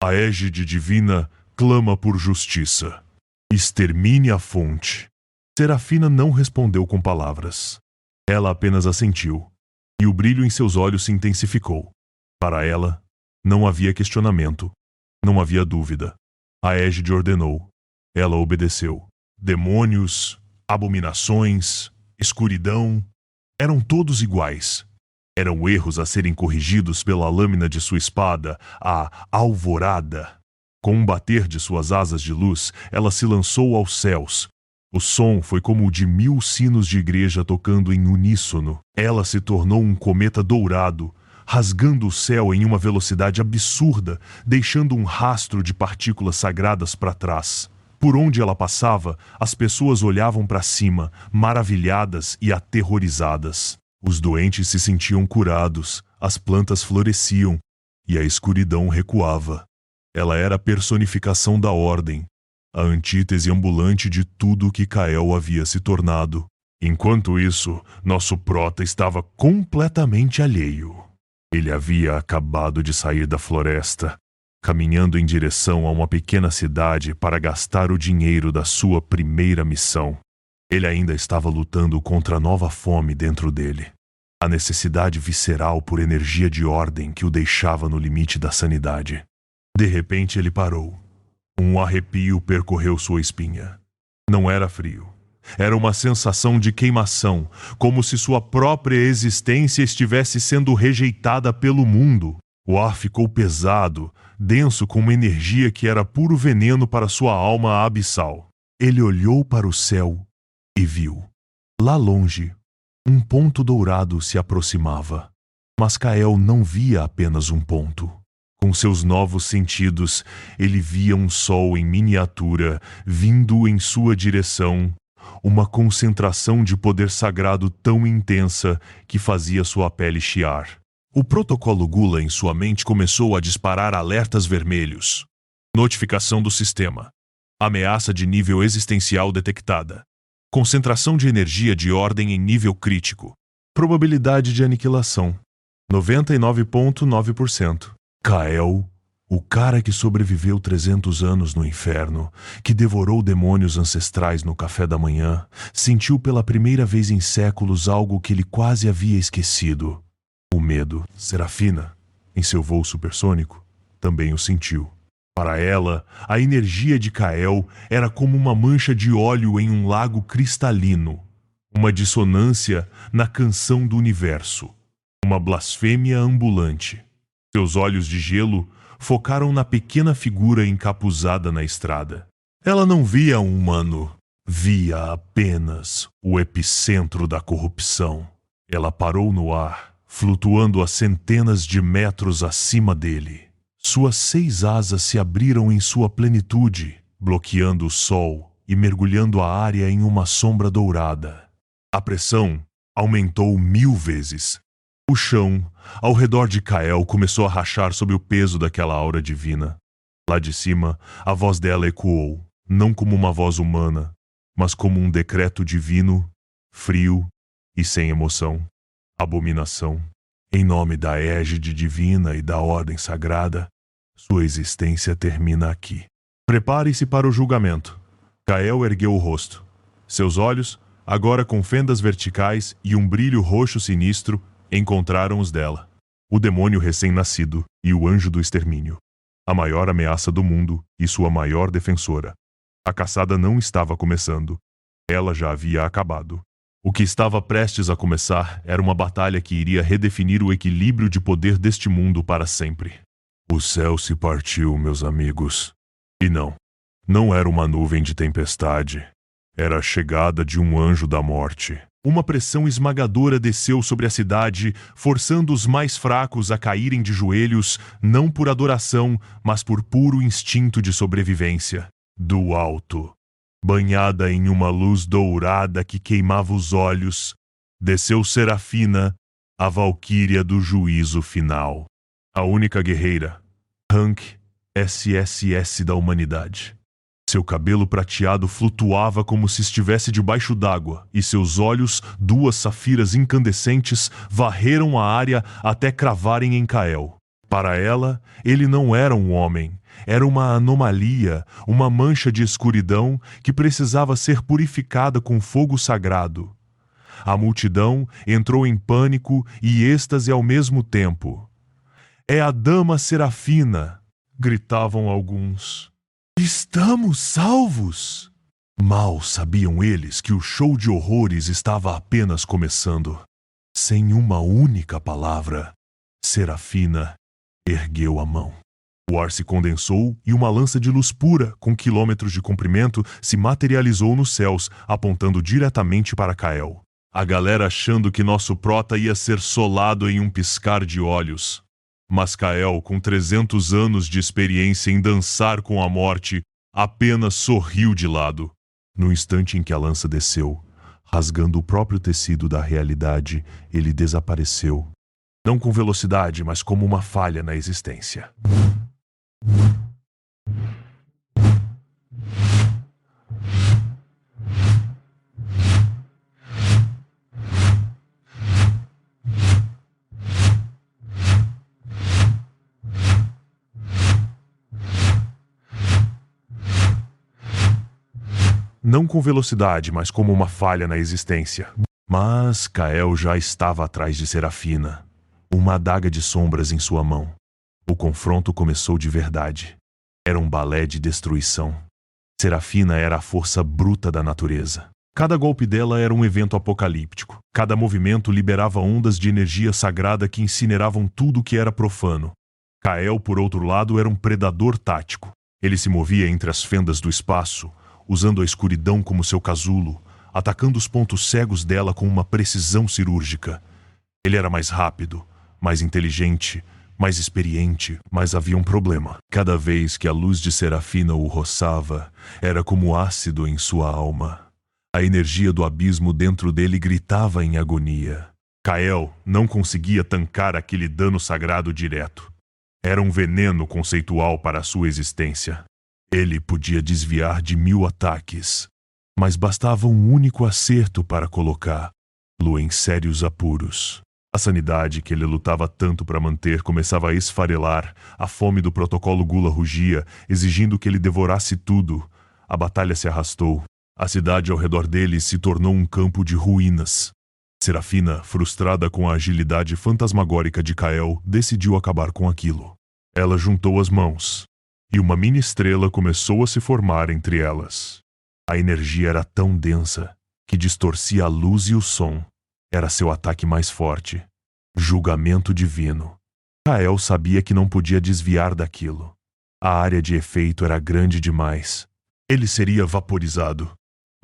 A égide divina clama por justiça. Extermine a fonte. Serafina não respondeu com palavras. Ela apenas assentiu, e o brilho em seus olhos se intensificou. Para ela, não havia questionamento, não havia dúvida. A égide ordenou. Ela obedeceu. Demônios, abominações, escuridão, eram todos iguais. Eram erros a serem corrigidos pela lâmina de sua espada, a alvorada. Com um bater de suas asas de luz, ela se lançou aos céus. O som foi como o de 1000 sinos de igreja tocando em uníssono. Ela se tornou um cometa dourado, rasgando o céu em uma velocidade absurda, deixando um rastro de partículas sagradas para trás. Por onde ela passava, as pessoas olhavam para cima, maravilhadas e aterrorizadas. Os doentes se sentiam curados, as plantas floresciam e a escuridão recuava. Ela era a personificação da ordem, a antítese ambulante de tudo o que Kael havia se tornado. Enquanto isso, nosso prota estava completamente alheio. Ele havia acabado de sair da floresta, caminhando em direção a uma pequena cidade para gastar o dinheiro da sua primeira missão. Ele ainda estava lutando contra a nova fome dentro dele, a necessidade visceral por energia de ordem que o deixava no limite da sanidade. De repente ele parou. Um arrepio percorreu sua espinha. Não era frio. Era uma sensação de queimação, como se sua própria existência estivesse sendo rejeitada pelo mundo. O ar ficou pesado, denso com uma energia que era puro veneno para sua alma abissal. Ele olhou para o céu e viu. Lá longe, um ponto dourado se aproximava. Mas Kael não via apenas um ponto. Com seus novos sentidos, ele via um sol em miniatura vindo em sua direção, uma concentração de poder sagrado tão intensa que fazia sua pele chiar. O protocolo Gula em sua mente começou a disparar alertas vermelhos. Notificação do sistema. Ameaça de nível existencial detectada. Concentração de energia de ordem em nível crítico. Probabilidade de aniquilação. 99,9%. Kael, o cara que sobreviveu 300 anos no inferno, que devorou demônios ancestrais no café da manhã, sentiu pela primeira vez em séculos algo que ele quase havia esquecido. O medo. Serafina, em seu voo supersônico, também o sentiu. Para ela, a energia de Kael era como uma mancha de óleo em um lago cristalino, uma dissonância na canção do universo, uma blasfêmia ambulante. Seus olhos de gelo focaram na pequena figura encapuzada na estrada. Ela não via um humano, via apenas o epicentro da corrupção. Ela parou no ar, flutuando a centenas de metros acima dele. Suas 6 asas se abriram em sua plenitude, bloqueando o sol e mergulhando a área em uma sombra dourada. A pressão aumentou 1000 vezes. O chão, ao redor de Kael, começou a rachar sob o peso daquela aura divina. Lá de cima, a voz dela ecoou, não como uma voz humana, mas como um decreto divino, frio e sem emoção. Abominação. Em nome da égide divina e da ordem sagrada, sua existência termina aqui. Prepare-se para o julgamento. Kael ergueu o rosto. Seus olhos, agora com fendas verticais e um brilho roxo sinistro, encontraram os dela. O demônio recém-nascido e o anjo do extermínio. A maior ameaça do mundo e sua maior defensora. A caçada não estava começando. Ela já havia acabado. O que estava prestes a começar era uma batalha que iria redefinir o equilíbrio de poder deste mundo para sempre. O céu se partiu, meus amigos. E não era uma nuvem de tempestade. Era a chegada de um anjo da morte. Uma pressão esmagadora desceu sobre a cidade, forçando os mais fracos a caírem de joelhos, não por adoração, mas por puro instinto de sobrevivência. Do alto, banhada em uma luz dourada que queimava os olhos, desceu Serafina, a valquíria do juízo final. A única guerreira, Rank SSS da humanidade. Seu cabelo prateado flutuava como se estivesse debaixo d'água, e seus olhos, duas safiras incandescentes, varreram a área até cravarem em Kael. Para ela, ele não era um homem, era uma anomalia, uma mancha de escuridão que precisava ser purificada com fogo sagrado. A multidão entrou em pânico e êxtase ao mesmo tempo. "É a Dama Serafina!" gritavam alguns. "Estamos salvos!" Mal sabiam eles que o show de horrores estava apenas começando. Sem uma única palavra, Serafina ergueu a mão. O ar se condensou e uma lança de luz pura, com quilômetros de comprimento, se materializou nos céus, apontando diretamente para Kael. A galera achando que nosso prota ia ser solado em um piscar de olhos. Mas Kael, com 300 anos de experiência em dançar com a morte, apenas sorriu de lado. No instante em que a lança desceu, rasgando o próprio tecido da realidade, ele desapareceu. Não com velocidade, mas como uma falha na existência. Não com velocidade, mas como uma falha na existência. Mas Kael já estava atrás de Serafina, uma adaga de sombras em sua mão. O confronto começou de verdade. Era um balé de destruição. Serafina era a força bruta da natureza. Cada golpe dela era um evento apocalíptico. Cada movimento liberava ondas de energia sagrada que incineravam tudo que era profano. Kael, por outro lado, era um predador tático. Ele se movia entre as fendas do espaço, usando a escuridão como seu casulo, atacando os pontos cegos dela com uma precisão cirúrgica. Ele era mais rápido, mais inteligente, mais experiente, mas havia um problema. Cada vez que a luz de Serafina o roçava, era como ácido em sua alma. A energia do abismo dentro dele gritava em agonia. Kael não conseguia tancar aquele dano sagrado direto. Era um veneno conceitual para a sua existência. Ele podia desviar de 1000 ataques, mas bastava um único acerto para colocá-lo em sérios apuros. A sanidade que ele lutava tanto para manter começava a esfarelar, a fome do protocolo Gula rugia, exigindo que ele devorasse tudo. A batalha se arrastou. A cidade ao redor dele se tornou um campo de ruínas. Serafina, frustrada com a agilidade fantasmagórica de Kael, decidiu acabar com aquilo. Ela juntou as mãos, e uma mini-estrela começou a se formar entre elas. A energia era tão densa que distorcia a luz e o som. Era seu ataque mais forte. Julgamento divino. Kael sabia que não podia desviar daquilo. A área de efeito era grande demais. Ele seria vaporizado.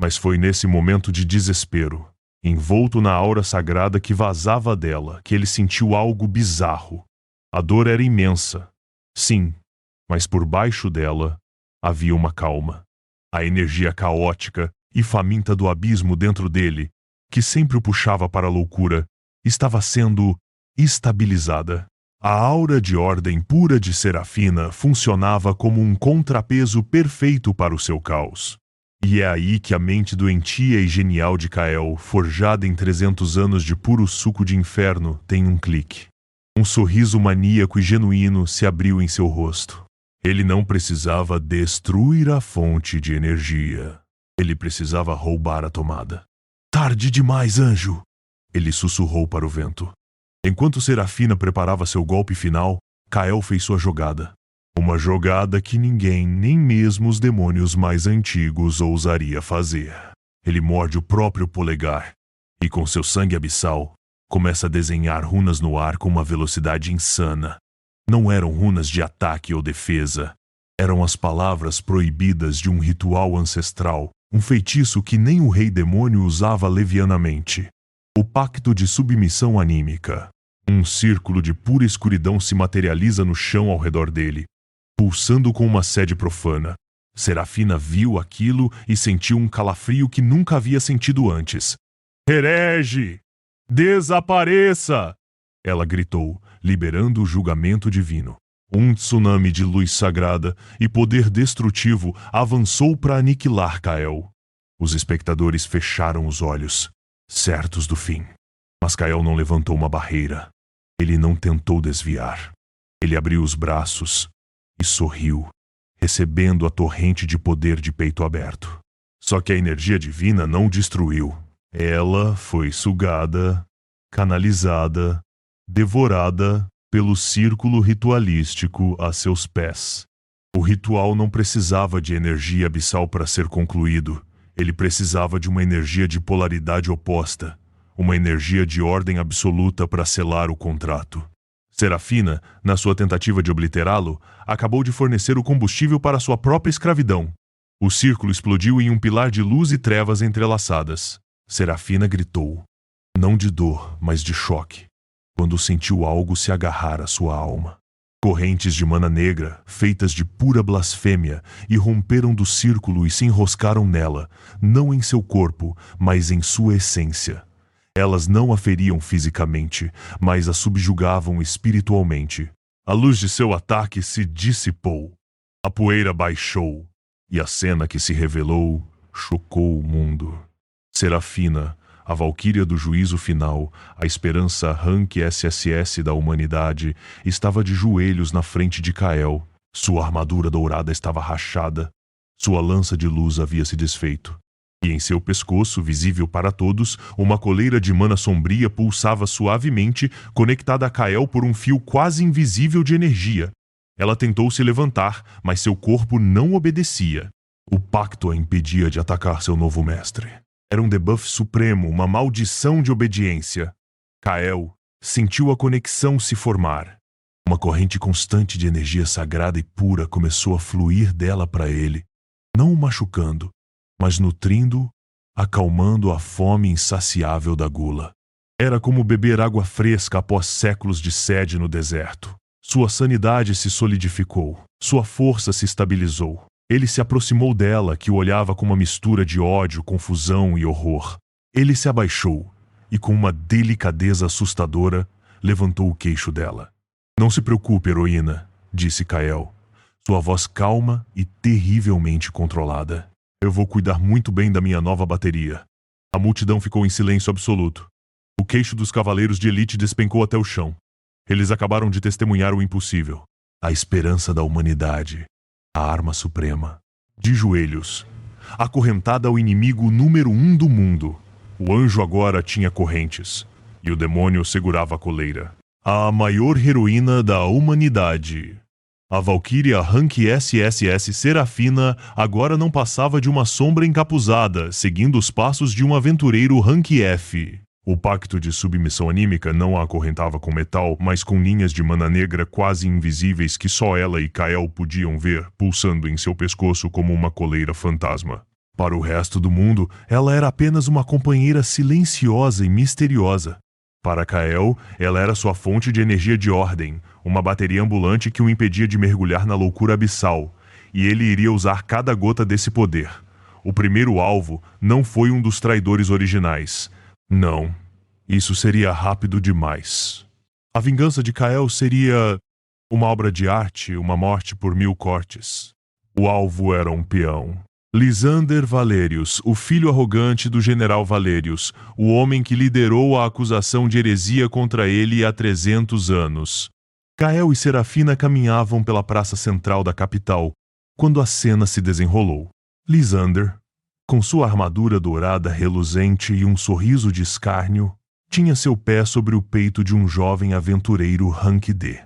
Mas foi nesse momento de desespero, envolto na aura sagrada que vazava dela, que ele sentiu algo bizarro. A dor era imensa. Sim, mas por baixo dela havia uma calma. A energia caótica e faminta do abismo dentro dele que sempre o puxava para a loucura, estava sendo estabilizada. A aura de ordem pura de Serafina funcionava como um contrapeso perfeito para o seu caos. E é aí que a mente doentia e genial de Kael, forjada em 300 anos de puro suco de inferno, tem um clique. Um sorriso maníaco e genuíno se abriu em seu rosto. Ele não precisava destruir a fonte de energia. Ele precisava roubar a tomada. Tarde demais, anjo! Ele sussurrou para o vento. Enquanto Serafina preparava seu golpe final, Kael fez sua jogada. Uma jogada que ninguém, nem mesmo os demônios mais antigos, ousaria fazer. Ele morde o próprio polegar e, com seu sangue abissal, começa a desenhar runas no ar com uma velocidade insana. Não eram runas de ataque ou defesa. Eram as palavras proibidas de um ritual ancestral, um feitiço que nem o rei demônio usava levianamente. O pacto de submissão anímica. Um círculo de pura escuridão se materializa no chão ao redor dele, pulsando com uma sede profana. Serafina viu aquilo e sentiu um calafrio que nunca havia sentido antes. Herege! Desapareça! Ela gritou, liberando o julgamento divino. Um tsunami de luz sagrada e poder destrutivo avançou para aniquilar Kael. Os espectadores fecharam os olhos, certos do fim. Mas Kael não levantou uma barreira. Ele não tentou desviar. Ele abriu os braços e sorriu, recebendo a torrente de poder de peito aberto. Só que a energia divina não o destruiu. Ela foi sugada, canalizada, devorada pelo círculo ritualístico a seus pés. O ritual não precisava de energia abissal para ser concluído. Ele precisava de uma energia de polaridade oposta, uma energia de ordem absoluta para selar o contrato. Serafina, na sua tentativa de obliterá-lo, acabou de fornecer o combustível para sua própria escravidão. O círculo explodiu em um pilar de luz e trevas entrelaçadas. Serafina gritou, não de dor, mas de choque, quando sentiu algo se agarrar à sua alma. Correntes de mana negra, feitas de pura blasfêmia, irromperam do círculo e se enroscaram nela, não em seu corpo, mas em sua essência. Elas não a feriam fisicamente, mas a subjugavam espiritualmente. A luz de seu ataque se dissipou. A poeira baixou, e a cena que se revelou chocou o mundo. Serafina, a valquíria do juízo final, a esperança Rank SSS da humanidade, estava de joelhos na frente de Kael. Sua armadura dourada estava rachada. Sua lança de luz havia se desfeito. E em seu pescoço, visível para todos, uma coleira de mana sombria pulsava suavemente, conectada a Kael por um fio quase invisível de energia. Ela tentou se levantar, mas seu corpo não obedecia. O pacto a impedia de atacar seu novo mestre. Era um debuff supremo, uma maldição de obediência. Kael sentiu a conexão se formar. Uma corrente constante de energia sagrada e pura começou a fluir dela para ele, não o machucando, mas nutrindo, acalmando a fome insaciável da gula. Era como beber água fresca após séculos de sede no deserto. Sua sanidade se solidificou, sua força se estabilizou. Ele se aproximou dela, que o olhava com uma mistura de ódio, confusão e horror. Ele se abaixou e, com uma delicadeza assustadora, levantou o queixo dela. Não se preocupe, heroína, disse Kael, sua voz calma e terrivelmente controlada. Eu vou cuidar muito bem da minha nova bateria. A multidão ficou em silêncio absoluto. O queixo dos cavaleiros de elite despencou até o chão. Eles acabaram de testemunhar o impossível. A esperança da humanidade. A arma suprema. De joelhos. Acorrentada ao inimigo número 1 do mundo. O anjo agora tinha correntes. E o demônio segurava a coleira. A maior heroína da humanidade. A valquíria Rank SSS Serafina agora não passava de uma sombra encapuzada, seguindo os passos de um aventureiro Rank F. O pacto de submissão anímica não a acorrentava com metal, mas com linhas de mana negra quase invisíveis que só ela e Kael podiam ver, pulsando em seu pescoço como uma coleira fantasma. Para o resto do mundo, ela era apenas uma companheira silenciosa e misteriosa. Para Kael, ela era sua fonte de energia de ordem, uma bateria ambulante que o impedia de mergulhar na loucura abissal, e ele iria usar cada gota desse poder. O primeiro alvo não foi um dos traidores originais, Não, isso seria rápido demais. A vingança de Kael seria uma obra de arte, uma morte por 1000 cortes. O alvo era um peão. Lysander Valerius, o filho arrogante do general Valerius, o homem que liderou a acusação de heresia contra ele há 300 anos. Kael e Serafina caminhavam pela praça central da capital, quando a cena se desenrolou. Lysander, com sua armadura dourada reluzente e um sorriso de escárnio, tinha seu pé sobre o peito de um jovem aventureiro Rank-D.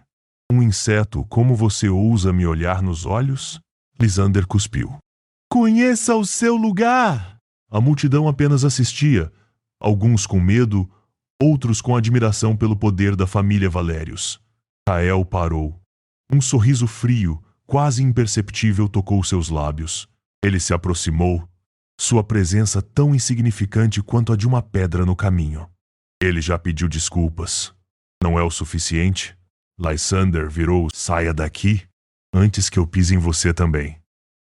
Um inseto, como você ousa me olhar nos olhos? Lysander cuspiu. Conheça o seu lugar! A multidão apenas assistia, alguns com medo, outros com admiração pelo poder da família Valerius. Kael parou. Um sorriso frio, quase imperceptível, tocou seus lábios. Ele se aproximou, sua presença tão insignificante quanto a de uma pedra no caminho. Ele já pediu desculpas. Não é o suficiente? Lysander virou, saia daqui, antes que eu pise em você também.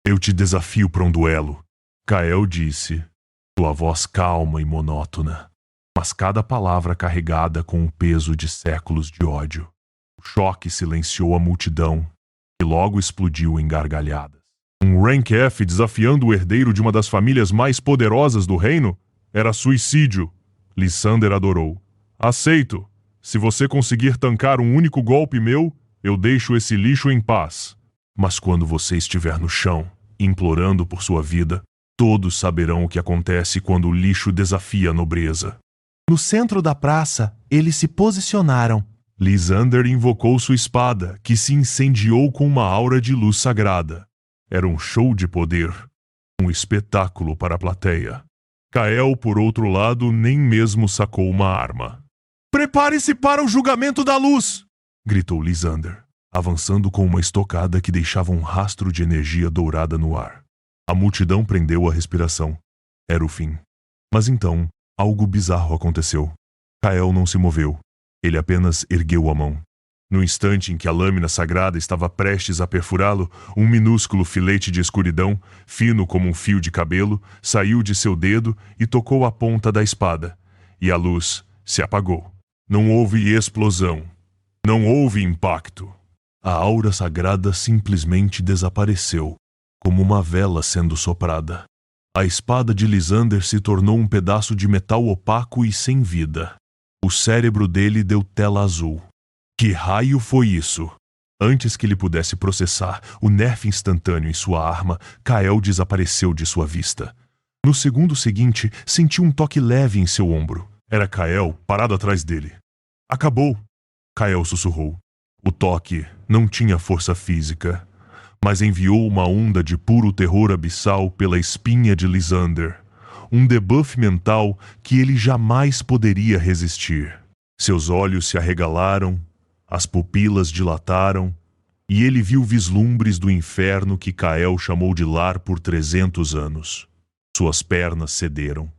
Eu te desafio para um duelo. Kael disse, sua voz calma e monótona, mas cada palavra carregada com o peso de séculos de ódio. O choque silenciou a multidão, que logo explodiu em gargalhadas. Um Rank F desafiando o herdeiro de uma das famílias mais poderosas do reino? Era suicídio. Lysander adorou. Aceito. Se você conseguir tancar um único golpe meu, eu deixo esse lixo em paz. Mas quando você estiver no chão, implorando por sua vida, todos saberão o que acontece quando o lixo desafia a nobreza. No centro da praça, eles se posicionaram. Lysander invocou sua espada, que se incendiou com uma aura de luz sagrada. Era um show de poder, um espetáculo para a plateia. Kael, por outro lado, nem mesmo sacou uma arma. Prepare-se para o julgamento da luz! Gritou Lysander, avançando com uma estocada que deixava um rastro de energia dourada no ar. A multidão prendeu a respiração. Era o fim. Mas então, algo bizarro aconteceu. Kael não se moveu. Ele apenas ergueu a mão. No instante em que a lâmina sagrada estava prestes a perfurá-lo, um minúsculo filete de escuridão, fino como um fio de cabelo, saiu de seu dedo e tocou a ponta da espada. E a luz se apagou. Não houve explosão. Não houve impacto. A aura sagrada simplesmente desapareceu, como uma vela sendo soprada. A espada de Lysander se tornou um pedaço de metal opaco e sem vida. O cérebro dele deu tela azul. Que raio foi isso? Antes que ele pudesse processar o nerf instantâneo em sua arma, Kael desapareceu de sua vista. No segundo seguinte, sentiu um toque leve em seu ombro. Era Kael parado atrás dele. Acabou! Kael sussurrou. O toque não tinha força física, mas enviou uma onda de puro terror abissal pela espinha de Lysander. Um debuff mental que ele jamais poderia resistir. Seus olhos se arregalaram, as pupilas dilataram, e ele viu vislumbres do inferno que Kael chamou de lar por 300 anos. Suas pernas cederam.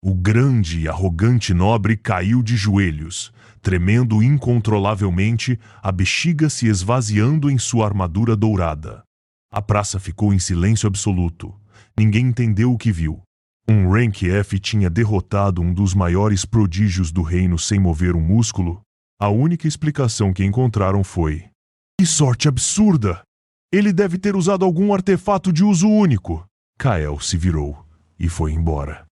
O grande e arrogante nobre caiu de joelhos, tremendo incontrolavelmente, a bexiga se esvaziando em sua armadura dourada. A praça ficou em silêncio absoluto. Ninguém entendeu o que viu. Um Rank F tinha derrotado um dos maiores prodígios do reino sem mover um músculo? A única explicação que encontraram foi: que sorte absurda! Ele deve ter usado algum artefato de uso único. Kael se virou e foi embora,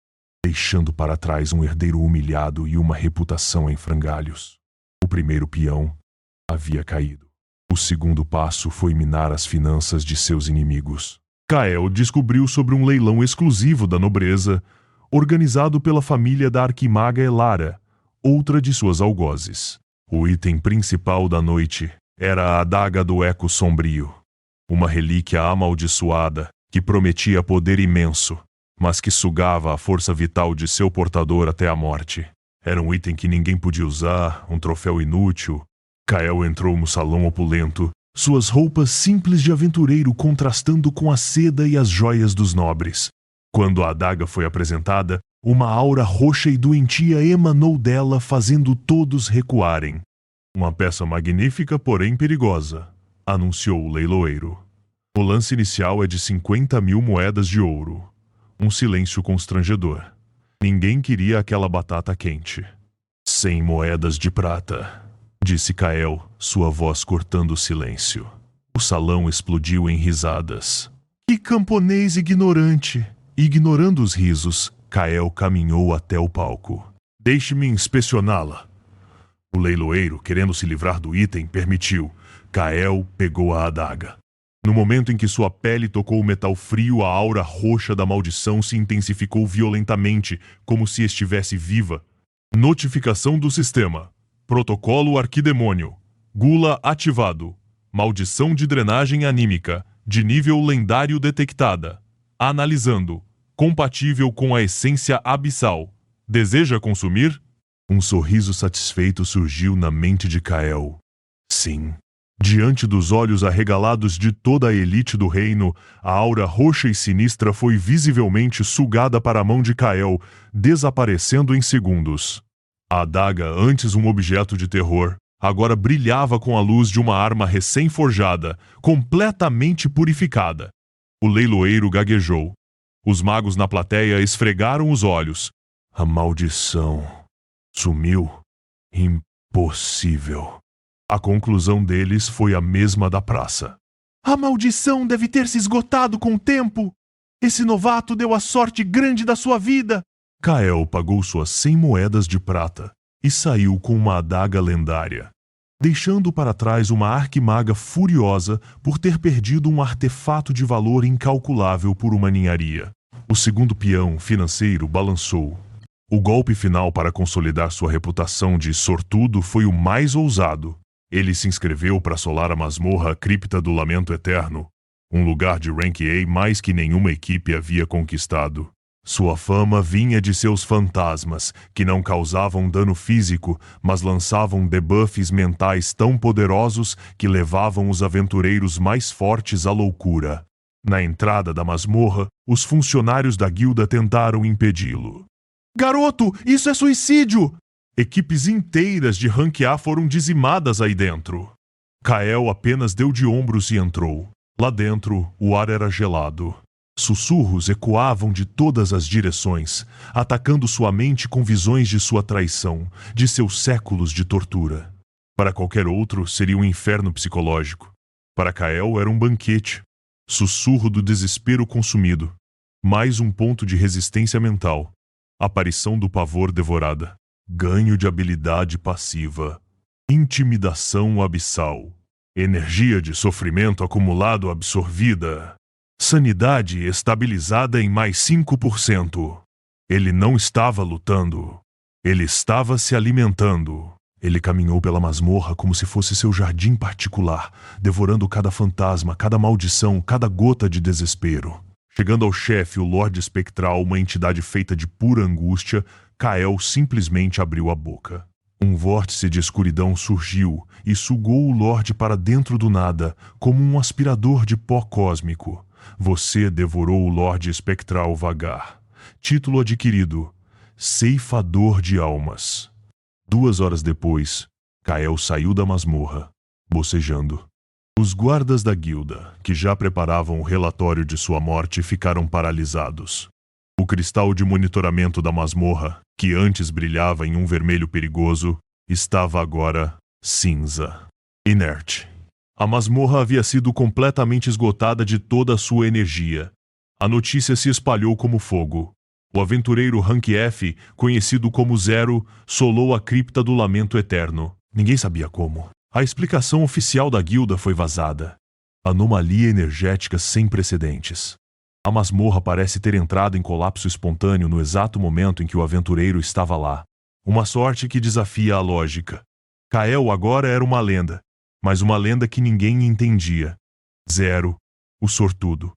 deixando para trás um herdeiro humilhado e uma reputação em frangalhos. O primeiro peão havia caído. O segundo passo foi minar as finanças de seus inimigos. Kael descobriu sobre um leilão exclusivo da nobreza, organizado pela família da arquimaga Elara, outra de suas algozes. O item principal da noite era a adaga do Eco Sombrio, uma relíquia amaldiçoada que prometia poder imenso, mas que sugava a força vital de seu portador até a morte. Era um item que ninguém podia usar, um troféu inútil. Kael entrou no salão opulento, suas roupas simples de aventureiro contrastando com a seda e as joias dos nobres. Quando a adaga foi apresentada, uma aura roxa e doentia emanou dela, fazendo todos recuarem. Uma peça magnífica, porém perigosa, anunciou o leiloeiro. O lance inicial é de 50.000 moedas de ouro. Um silêncio constrangedor. Ninguém queria aquela batata quente. 100 moedas de prata, disse Kael, sua voz cortando o silêncio. O salão explodiu em risadas. Que camponês ignorante! Ignorando os risos, Kael caminhou até o palco. Deixe-me inspecioná-la. O leiloeiro, querendo se livrar do item, permitiu. Kael pegou a adaga. No momento em que sua pele tocou o metal frio, a aura roxa da maldição se intensificou violentamente, como se estivesse viva. Notificação do sistema. Protocolo Arquidemônio. Gula ativado. Maldição de drenagem anímica, de nível lendário detectada. Analisando. Compatível com a essência abissal. Deseja consumir? Um sorriso satisfeito surgiu na mente de Kael. Sim. Diante dos olhos arregalados de toda a elite do reino, a aura roxa e sinistra foi visivelmente sugada para a mão de Kael, desaparecendo em segundos. A adaga, antes um objeto de terror, agora brilhava com a luz de uma arma recém-forjada, completamente purificada. O leiloeiro gaguejou. Os magos na plateia esfregaram os olhos. A maldição sumiu. Impossível. A conclusão deles foi a mesma da praça. A maldição deve ter se esgotado com o tempo. Esse novato deu a sorte grande da sua vida. Kael pagou suas 100 moedas de prata e saiu com uma adaga lendária, deixando para trás uma arquimaga furiosa por ter perdido um artefato de valor incalculável por uma ninharia. O segundo peão financeiro balançou. O golpe final para consolidar sua reputação de sortudo foi o mais ousado. Ele se inscreveu para assolar a masmorra Cripta do Lamento Eterno, um lugar de Rank A mais que nenhuma equipe havia conquistado. Sua fama vinha de seus fantasmas, que não causavam dano físico, mas lançavam debuffs mentais tão poderosos que levavam os aventureiros mais fortes à loucura. Na entrada da masmorra, os funcionários da guilda tentaram impedi-lo. Garoto, isso é suicídio! Equipes inteiras de Rank A foram dizimadas aí dentro. Kael apenas deu de ombros e entrou. Lá dentro, o ar era gelado. Sussurros ecoavam de todas as direções, atacando sua mente com visões de sua traição, de seus séculos de tortura. Para qualquer outro, seria um inferno psicológico. Para Kael, era um banquete. Sussurro do desespero consumido. Mais um ponto de resistência mental. Aparição do pavor devorada. Ganho de habilidade passiva. Intimidação abissal. Energia de sofrimento acumulado absorvida. Sanidade estabilizada em mais 5%. Ele não estava lutando. Ele estava se alimentando. Ele caminhou pela masmorra como se fosse seu jardim particular, devorando cada fantasma, cada maldição, cada gota de desespero. Chegando ao chefe, o Lorde Espectral, uma entidade feita de pura angústia, Kael simplesmente abriu a boca. Um vórtice de escuridão surgiu e sugou o Lorde para dentro do nada, como um aspirador de pó cósmico. Você devorou o Lorde Espectral Vagar. Título adquirido: Ceifador de Almas. 2 horas depois, Kael saiu da masmorra, bocejando. Os guardas da guilda, que já preparavam o relatório de sua morte, ficaram paralisados. O cristal de monitoramento da masmorra, que antes brilhava em um vermelho perigoso, estava agora cinza, inerte. A masmorra havia sido completamente esgotada de toda a sua energia. A notícia se espalhou como fogo. O aventureiro Rank F, conhecido como Zero, solou a cripta do Lamento Eterno. Ninguém sabia como. A explicação oficial da guilda foi vazada. Anomalia energética sem precedentes. A masmorra parece ter entrado em colapso espontâneo no exato momento em que o aventureiro estava lá. Uma sorte que desafia a lógica. Kael agora era uma lenda, mas uma lenda que ninguém entendia. Zero, o sortudo.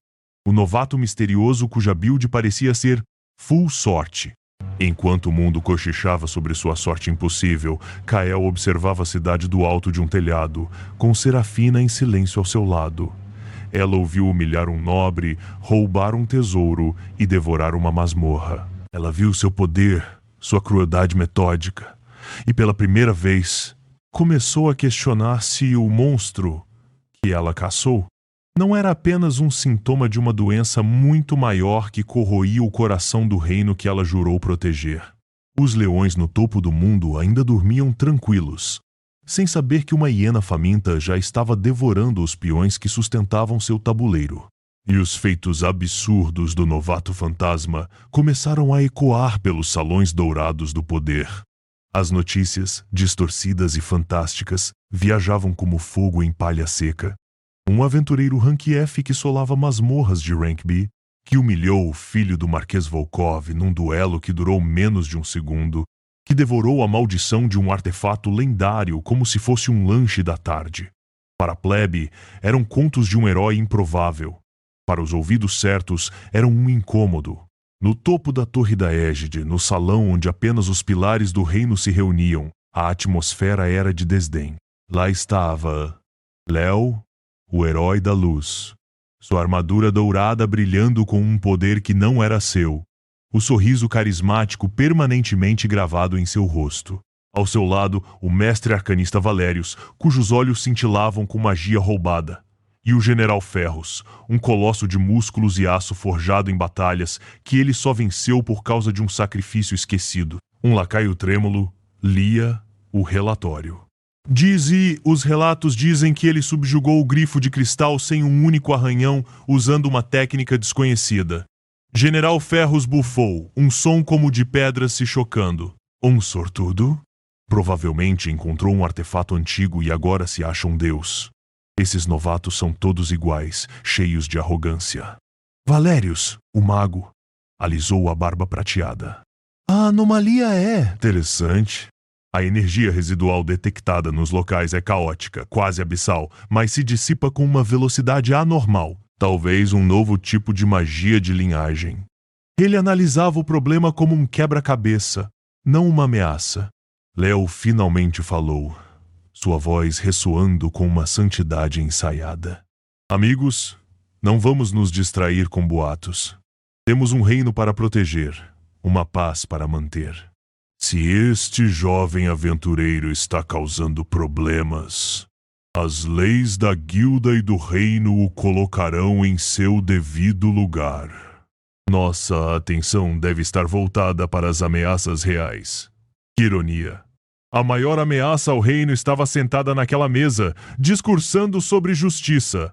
O novato misterioso cuja build parecia ser full sorte. Enquanto o mundo cochichava sobre sua sorte impossível, Kael observava a cidade do alto de um telhado, com Serafina em silêncio ao seu lado. Ela ouviu humilhar um nobre, roubar um tesouro e devorar uma masmorra. Ela viu seu poder, sua crueldade metódica, e pela primeira vez começou a questionar se o monstro que ela caçou não era apenas um sintoma de uma doença muito maior que corroía o coração do reino que ela jurou proteger. Os leões no topo do mundo ainda dormiam tranquilos, sem saber que uma hiena faminta já estava devorando os peões que sustentavam seu tabuleiro. E os feitos absurdos do novato fantasma começaram a ecoar pelos salões dourados do poder. As notícias, distorcidas e fantásticas, viajavam como fogo em palha seca. Um aventureiro Rank F que solava masmorras de Rank B, que humilhou o filho do Marquês Volkov num duelo que durou menos de um segundo, que devorou a maldição de um artefato lendário como se fosse um lanche da tarde. Para a plebe, eram contos de um herói improvável. Para os ouvidos certos, eram um incômodo. No topo da Torre da Égide, no salão onde apenas os pilares do reino se reuniam, a atmosfera era de desdém. Lá estava Léo, o herói da luz, sua armadura dourada brilhando com um poder que não era seu, o sorriso carismático permanentemente gravado em seu rosto. Ao seu lado, o mestre arcanista Valérius, cujos olhos cintilavam com magia roubada. E o General Ferros, um colosso de músculos e aço forjado em batalhas que ele só venceu por causa de um sacrifício esquecido. Um lacaio trêmulo lia o relatório. Os relatos dizem que ele subjugou o grifo de cristal sem um único arranhão usando uma técnica desconhecida. General Ferros bufou, um som como de pedras se chocando. Um sortudo? Provavelmente encontrou um artefato antigo e agora se acha um deus. Esses novatos são todos iguais, cheios de arrogância. Valérius, o mago, alisou a barba prateada. A anomalia é interessante. A energia residual detectada nos locais é caótica, quase abissal, mas se dissipa com uma velocidade anormal. Talvez um novo tipo de magia de linhagem. Ele analisava o problema como um quebra-cabeça, não uma ameaça. Léo finalmente falou, sua voz ressoando com uma santidade ensaiada. Amigos, não vamos nos distrair com boatos. Temos um reino para proteger, uma paz para manter. Se este jovem aventureiro está causando problemas, as leis da guilda e do reino o colocarão em seu devido lugar. Nossa atenção deve estar voltada para as ameaças reais. Que ironia! A maior ameaça ao reino estava sentada naquela mesa, discursando sobre justiça.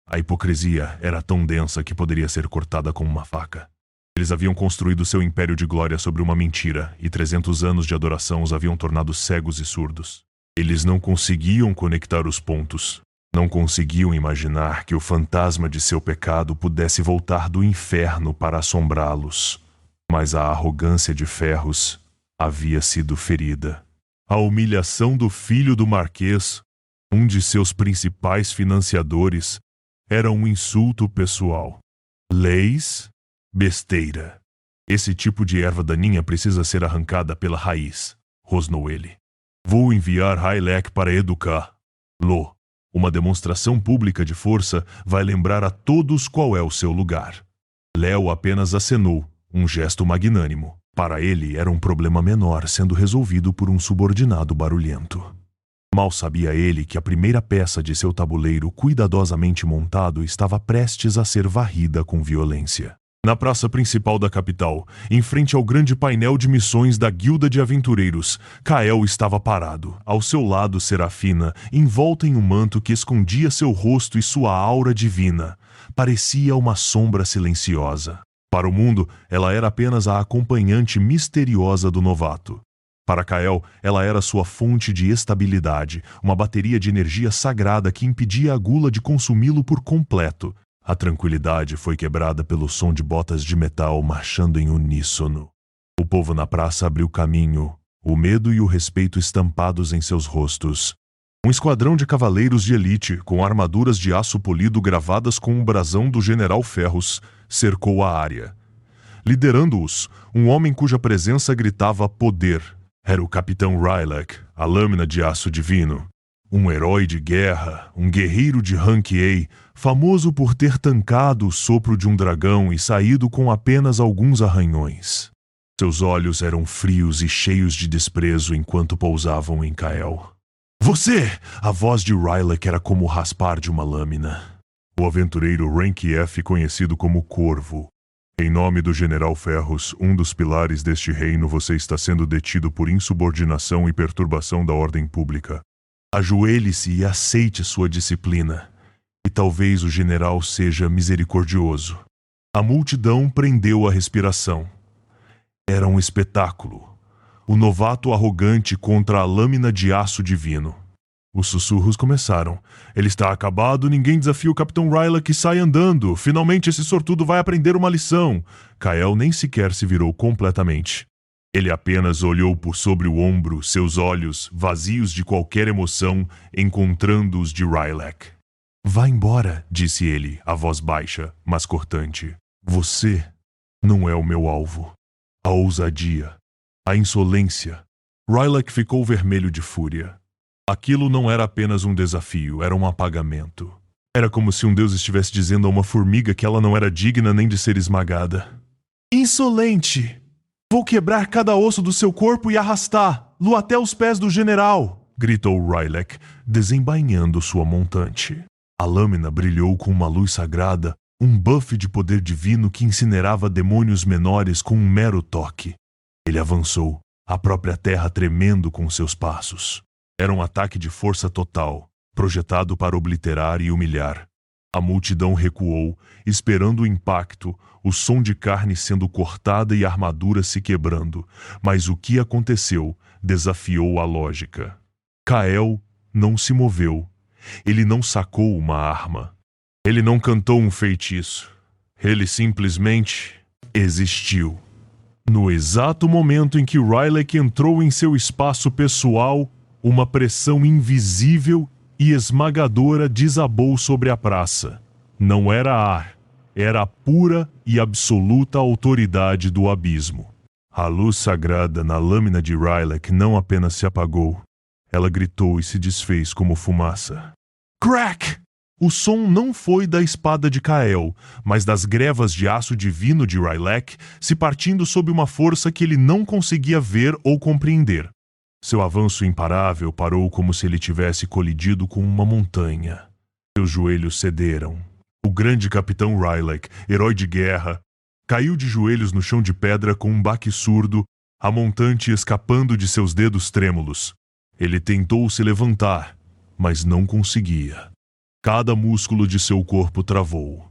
A hipocrisia era tão densa que poderia ser cortada com uma faca. Eles haviam construído seu império de glória sobre uma mentira, e 300 anos de adoração os haviam tornado cegos e surdos. Eles não conseguiam conectar os pontos. Não conseguiam imaginar que o fantasma de seu pecado pudesse voltar do inferno para assombrá-los. Mas a arrogância de Ferros havia sido ferida. A humilhação do filho do Marquês, um de seus principais financiadores, era um insulto pessoal. Leis? Besteira. Esse tipo de erva daninha precisa ser arrancada pela raiz, rosnou ele. Vou enviar Hailek para educá-lo. Uma demonstração pública de força vai lembrar a todos qual é o seu lugar. Léo apenas acenou, um gesto magnânimo. Para ele era um problema menor sendo resolvido por um subordinado barulhento. Mal sabia ele que a primeira peça de seu tabuleiro cuidadosamente montado estava prestes a ser varrida com violência. Na praça principal da capital, em frente ao grande painel de missões da Guilda de Aventureiros, Kael estava parado. Ao seu lado, Serafina, envolta em um manto que escondia seu rosto e sua aura divina. Parecia uma sombra silenciosa. Para o mundo, ela era apenas a acompanhante misteriosa do novato. Para Kael, ela era sua fonte de estabilidade, uma bateria de energia sagrada que impedia a gula de consumi-lo por completo. A tranquilidade foi quebrada pelo som de botas de metal marchando em uníssono. O povo na praça abriu caminho, o medo e o respeito estampados em seus rostos. Um esquadrão de cavaleiros de elite, com armaduras de aço polido gravadas com o brasão do General Ferros, cercou a área. Liderando-os, um homem cuja presença gritava poder. Era o Capitão Rylak, a lâmina de aço divino. Um herói de guerra, um guerreiro de Rank A, famoso por ter tancado o sopro de um dragão e saído com apenas alguns arranhões. Seus olhos eram frios e cheios de desprezo enquanto pousavam em Kael. Você! A voz de Rylak era como o raspar de uma lâmina. O aventureiro Rank F, conhecido como Corvo. Em nome do General Ferros, um dos pilares deste reino, você está sendo detido por insubordinação e perturbação da ordem pública. Ajoelhe-se e aceite sua disciplina, e talvez o general seja misericordioso. A multidão prendeu a respiração. Era um espetáculo. O novato arrogante contra a lâmina de aço divino. Os sussurros começaram. Ele está acabado, ninguém desafia o Capitão Rylak e sai andando. Finalmente esse sortudo vai aprender uma lição. Kael nem sequer se virou completamente. Ele apenas olhou por sobre o ombro, seus olhos, vazios de qualquer emoção, encontrando os de Rylak. Vá embora, disse ele, a voz baixa, mas cortante. Você não é o meu alvo. A ousadia, a insolência. Rylak ficou vermelho de fúria. Aquilo não era apenas um desafio, era um apagamento. Era como se um deus estivesse dizendo a uma formiga que ela não era digna nem de ser esmagada. Insolente! Vou quebrar cada osso do seu corpo e arrastá-lo até os pés do general! Gritou Rylak, desembainhando sua montante. A lâmina brilhou com uma luz sagrada, um buff de poder divino que incinerava demônios menores com um mero toque. Ele avançou, a própria terra tremendo com seus passos. Era um ataque de força total, projetado para obliterar e humilhar. A multidão recuou, esperando o impacto, o som de carne sendo cortada e a armadura se quebrando. Mas o que aconteceu desafiou a lógica. Kael não se moveu. Ele não sacou uma arma. Ele não cantou um feitiço. Ele simplesmente existiu. No exato momento em que Rylak entrou em seu espaço pessoal, uma pressão invisível e esmagadora desabou sobre a praça. Não era ar, era a pura e absoluta autoridade do abismo. A luz sagrada na lâmina de Rylak não apenas se apagou, ela gritou e se desfez como fumaça. Crack! O som não foi da espada de Kael, mas das grevas de aço divino de Rylak se partindo sob uma força que ele não conseguia ver ou compreender. Seu avanço imparável parou como se ele tivesse colidido com uma montanha. Seus joelhos cederam. O grande capitão Rylak, herói de guerra, caiu de joelhos no chão de pedra com um baque surdo, a montante escapando de seus dedos trêmulos. Ele tentou se levantar, mas não conseguia. Cada músculo de seu corpo travou.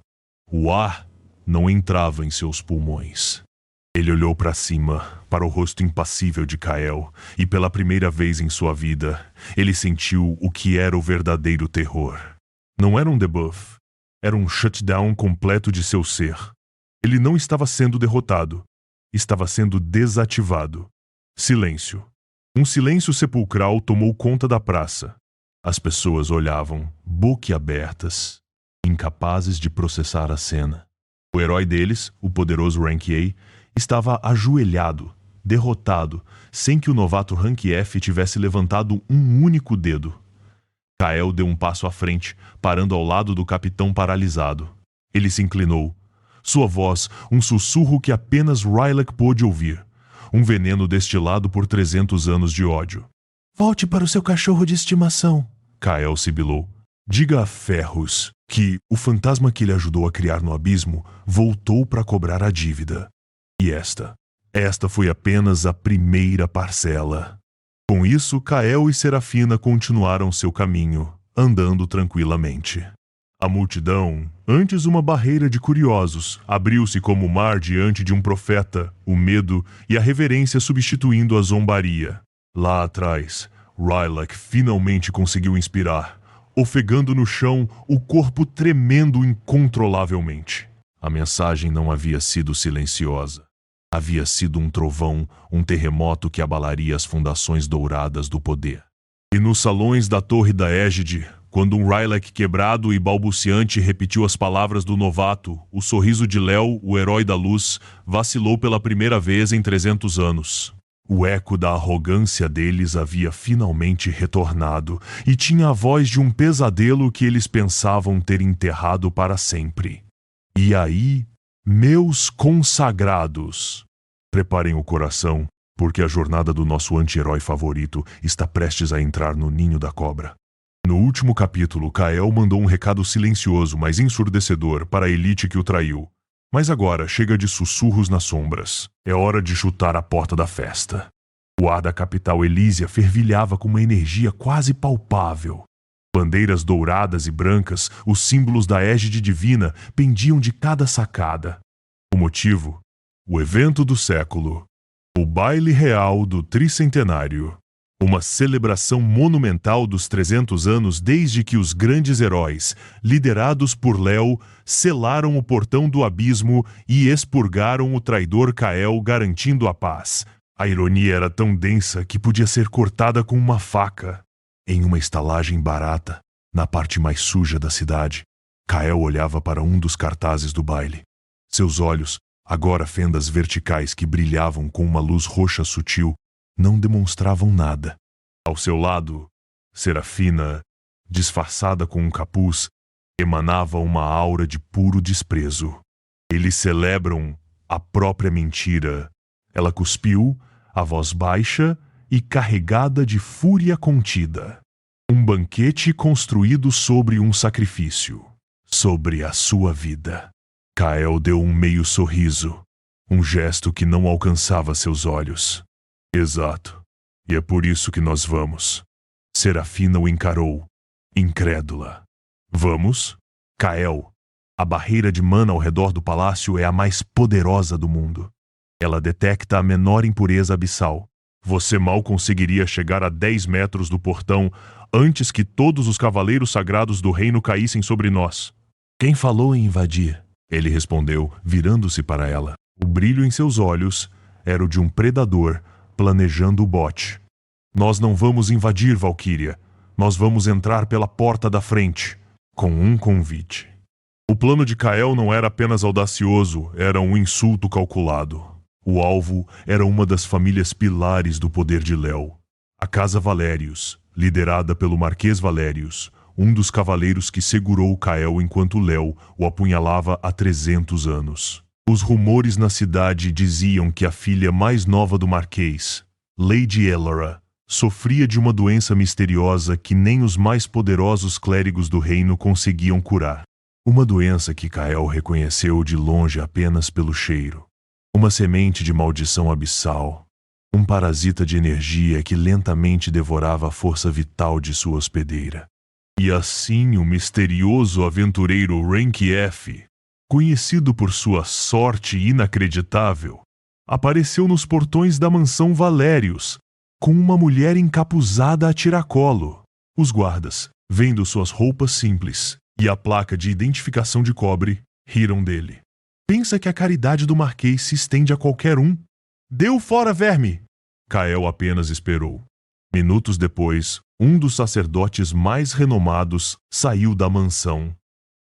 O ar não entrava em seus pulmões. Ele olhou para cima, para o rosto impassível de Kael, e pela primeira vez em sua vida, ele sentiu o que era o verdadeiro terror. Não era um debuff, era um shutdown completo de seu ser. Ele não estava sendo derrotado, estava sendo desativado. Silêncio. Um silêncio sepulcral tomou conta da praça. As pessoas olhavam, boquiabertas, incapazes de processar a cena. O herói deles, o poderoso Rank A, estava ajoelhado, derrotado, sem que o novato Rank F tivesse levantado um único dedo. Kael deu um passo à frente, parando ao lado do capitão paralisado. Ele se inclinou. Sua voz, um sussurro que apenas Rylak pôde ouvir. Um veneno destilado por 300 anos de ódio. Volte para o seu cachorro de estimação, Kael sibilou. Diga a Ferros que o fantasma que ele ajudou a criar no abismo voltou para cobrar a dívida. E esta foi apenas a primeira parcela. Com isso, Kael e Serafina continuaram seu caminho, andando tranquilamente. A multidão, antes uma barreira de curiosos, abriu-se como o mar diante de um profeta, o medo e a reverência substituindo a zombaria. Lá atrás, Rylak finalmente conseguiu inspirar, ofegando no chão, o corpo tremendo incontrolavelmente. A mensagem não havia sido silenciosa. Havia sido um trovão, um terremoto que abalaria as fundações douradas do poder. E nos salões da Torre da Égide, quando um Rylak quebrado e balbuciante repetiu as palavras do novato, o sorriso de Léo, o herói da luz, vacilou pela primeira vez em 300 anos. O eco da arrogância deles havia finalmente retornado e tinha a voz de um pesadelo que eles pensavam ter enterrado para sempre. E aí, meus consagrados, preparem o coração, porque a jornada do nosso anti-herói favorito está prestes a entrar no ninho da cobra. No último capítulo, Kael mandou um recado silencioso, mas ensurdecedor, para a elite que o traiu. Mas agora chega de sussurros nas sombras. É hora de chutar a porta da festa. O ar da capital Elísia fervilhava com uma energia quase palpável. Bandeiras douradas e brancas, os símbolos da égide divina, pendiam de cada sacada. O motivo? O evento do século. O baile real do tricentenário. Uma celebração monumental dos 300 anos desde que os grandes heróis, liderados por Léo, selaram o portão do abismo e expurgaram o traidor Kael, garantindo a paz. A ironia era tão densa que podia ser cortada com uma faca. Em uma estalagem barata, na parte mais suja da cidade, Kael olhava para um dos cartazes do baile. Seus olhos, agora fendas verticais que brilhavam com uma luz roxa sutil, não demonstravam nada. Ao seu lado, Serafina, disfarçada com um capuz, emanava uma aura de puro desprezo. Eles celebram a própria mentira. Ela cuspiu, a voz baixa e carregada de fúria contida. Um banquete construído sobre um sacrifício. Sobre a sua vida. Kael deu um meio sorriso. Um gesto que não alcançava seus olhos. Exato. E é por isso que nós vamos. Serafina o encarou, incrédula. Vamos? Kael, a barreira de mana ao redor do palácio é a mais poderosa do mundo. Ela detecta a menor impureza abissal. Você mal conseguiria chegar a 10 metros do portão antes que todos os cavaleiros sagrados do reino caíssem sobre nós. Quem falou em invadir? Ele respondeu, virando-se para ela. O brilho em seus olhos era o de um predador planejando o bote. Nós não vamos invadir, Valquíria. Nós vamos entrar pela porta da frente, com um convite. O plano de Kael não era apenas audacioso, era um insulto calculado. O alvo era uma das famílias pilares do poder de Léo. A Casa Valérios, liderada pelo Marquês Valérios, um dos cavaleiros que segurou Kael enquanto Léo o apunhalava há 300 anos. Os rumores na cidade diziam que a filha mais nova do Marquês, Lady Elara, sofria de uma doença misteriosa que nem os mais poderosos clérigos do reino conseguiam curar. Uma doença que Kael reconheceu de longe apenas pelo cheiro. Uma semente de maldição abissal. Um parasita de energia que lentamente devorava a força vital de sua hospedeira. E assim o misterioso aventureiro Renkief, conhecido por sua sorte inacreditável, apareceu nos portões da mansão Valérios, com uma mulher encapuzada a tiracolo. Os guardas, vendo suas roupas simples e a placa de identificação de cobre, riram dele. Pensa que a caridade do Marquês se estende a qualquer um? Deu fora, verme! Kael apenas esperou. Minutos depois, um dos sacerdotes mais renomados saiu da mansão,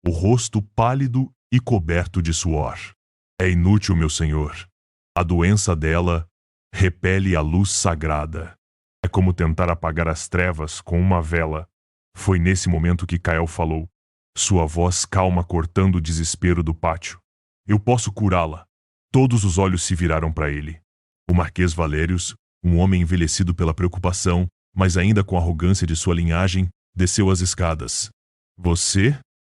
o rosto pálido e coberto de suor. É inútil, meu senhor. A doença dela repele a luz sagrada. É como tentar apagar as trevas com uma vela. Foi nesse momento que Kael falou, sua voz calma cortando o desespero do pátio. Eu posso curá-la. Todos os olhos se viraram para ele. O Marquês Valérios, um homem envelhecido pela preocupação, mas ainda com a arrogância de sua linhagem, desceu as escadas. Você?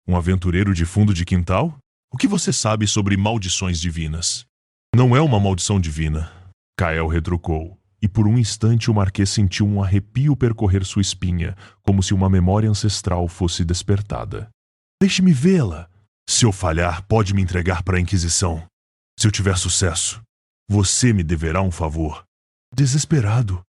Um aventureiro de fundo de quintal? O que você sabe sobre maldições divinas? Não é uma maldição divina. Kael retrucou, e por um instante o Marquês sentiu um arrepio percorrer sua espinha, como se uma memória ancestral fosse despertada. Deixe-me vê-la. Se eu falhar, pode me entregar para a Inquisição. Se eu tiver sucesso, você me deverá um favor. Desesperado.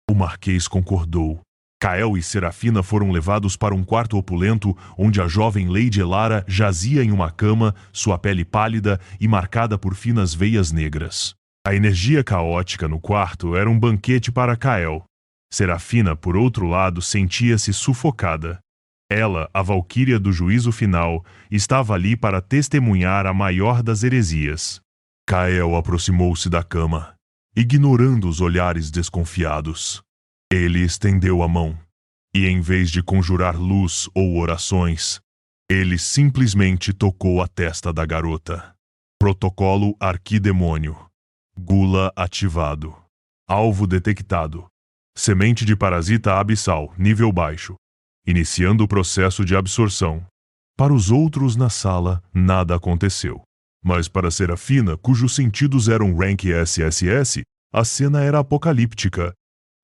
O Marquês concordou. Kael e Serafina foram levados para um quarto opulento, onde a jovem Lady Elara jazia em uma cama, sua pele pálida e marcada por finas veias negras. A energia caótica no quarto era um banquete para Kael. Serafina, por outro lado, sentia-se sufocada. Ela, a Valquíria do juízo final, estava ali para testemunhar a maior das heresias. Kael aproximou-se da cama, ignorando os olhares desconfiados. Ele estendeu a mão, e em vez de conjurar luz ou orações, ele simplesmente tocou a testa da garota. Protocolo Arquidemônio. Gula ativado. Alvo detectado. Semente de parasita abissal, nível baixo. iniciando o processo de absorção. Para os outros na sala, nada aconteceu. Mas para Serafina, cujos sentidos eram rank SSS, a cena era apocalíptica.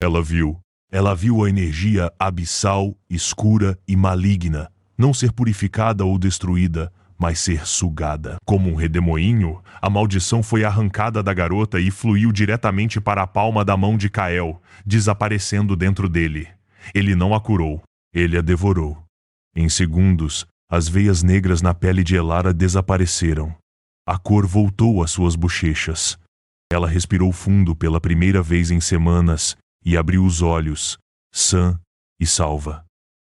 Ela viu a energia abissal, escura e maligna não ser purificada ou destruída, mas ser sugada. Como um redemoinho, a maldição foi arrancada da garota e fluiu diretamente para a palma da mão de Kael, desaparecendo dentro dele. Ele não a curou, ele a devorou. Em segundos, as veias negras na pele de Elara desapareceram. A cor voltou às suas bochechas. Ela respirou fundo pela primeira vez em semanas e abriu os olhos, sã e salva.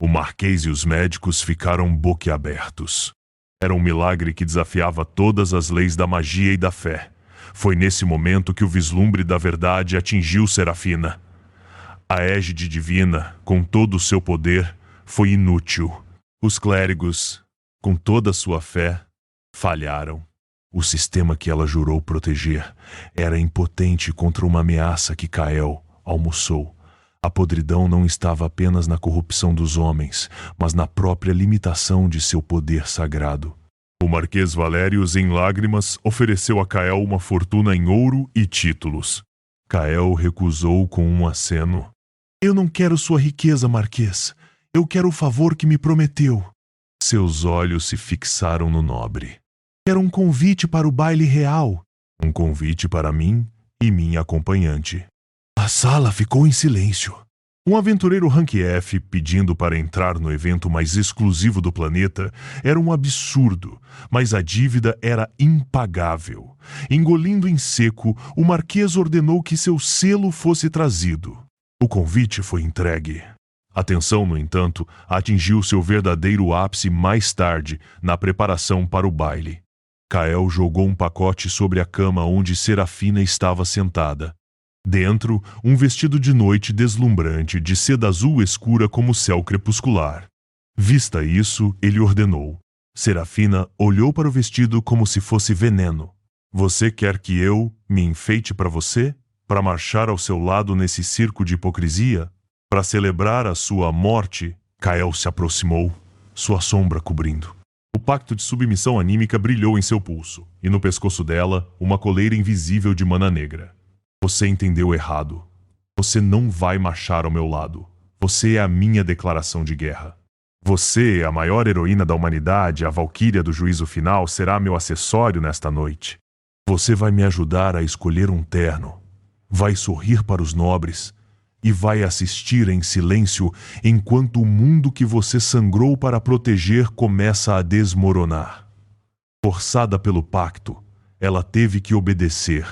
O Marquês e os médicos ficaram boquiabertos. Era um milagre que desafiava todas as leis da magia e da fé. Foi nesse momento que o vislumbre da verdade atingiu Serafina. A égide divina, com todo o seu poder, foi inútil. Os clérigos, com toda a sua fé, falharam. O sistema que ela jurou proteger era impotente contra uma ameaça que Kael almoçou. A podridão não estava apenas na corrupção dos homens, mas na própria limitação de seu poder sagrado. O Marquês Valérios, em lágrimas, ofereceu a Kael uma fortuna em ouro e títulos. Kael recusou com um aceno. Eu não quero sua riqueza, Marquês. Eu quero o favor que me prometeu. Seus olhos se fixaram no nobre. Quero um convite para o baile real. Um convite para mim e minha acompanhante. A sala ficou em silêncio. Um aventureiro Rank F pedindo para entrar no evento mais exclusivo do planeta era um absurdo, mas a dívida era impagável. Engolindo em seco, o Marquês ordenou que seu selo fosse trazido. O convite foi entregue. A tensão, no entanto, atingiu seu verdadeiro ápice mais tarde, na preparação para o baile. Kael jogou um pacote sobre a cama onde Serafina estava sentada. Dentro, um vestido de noite deslumbrante de seda azul escura como o céu crepuscular. Vista isso, ele ordenou. Serafina olhou para o vestido como se fosse veneno. Você quer que eu me enfeite para você? Para marchar ao seu lado nesse circo de hipocrisia? Para celebrar a sua morte? Kael se aproximou, sua sombra cobrindo. O pacto de submissão anímica brilhou em seu pulso, e no pescoço dela, uma coleira invisível de mana negra. Você entendeu errado. Você não vai marchar ao meu lado. Você é a minha declaração de guerra. Você, a maior heroína da humanidade, a valquíria do juízo final, será meu acessório nesta noite. Você vai me ajudar a escolher um terno. Vai sorrir para os nobres e vai assistir em silêncio enquanto o mundo que você sangrou para proteger começa a desmoronar. Forçada pelo pacto, ela teve que obedecer.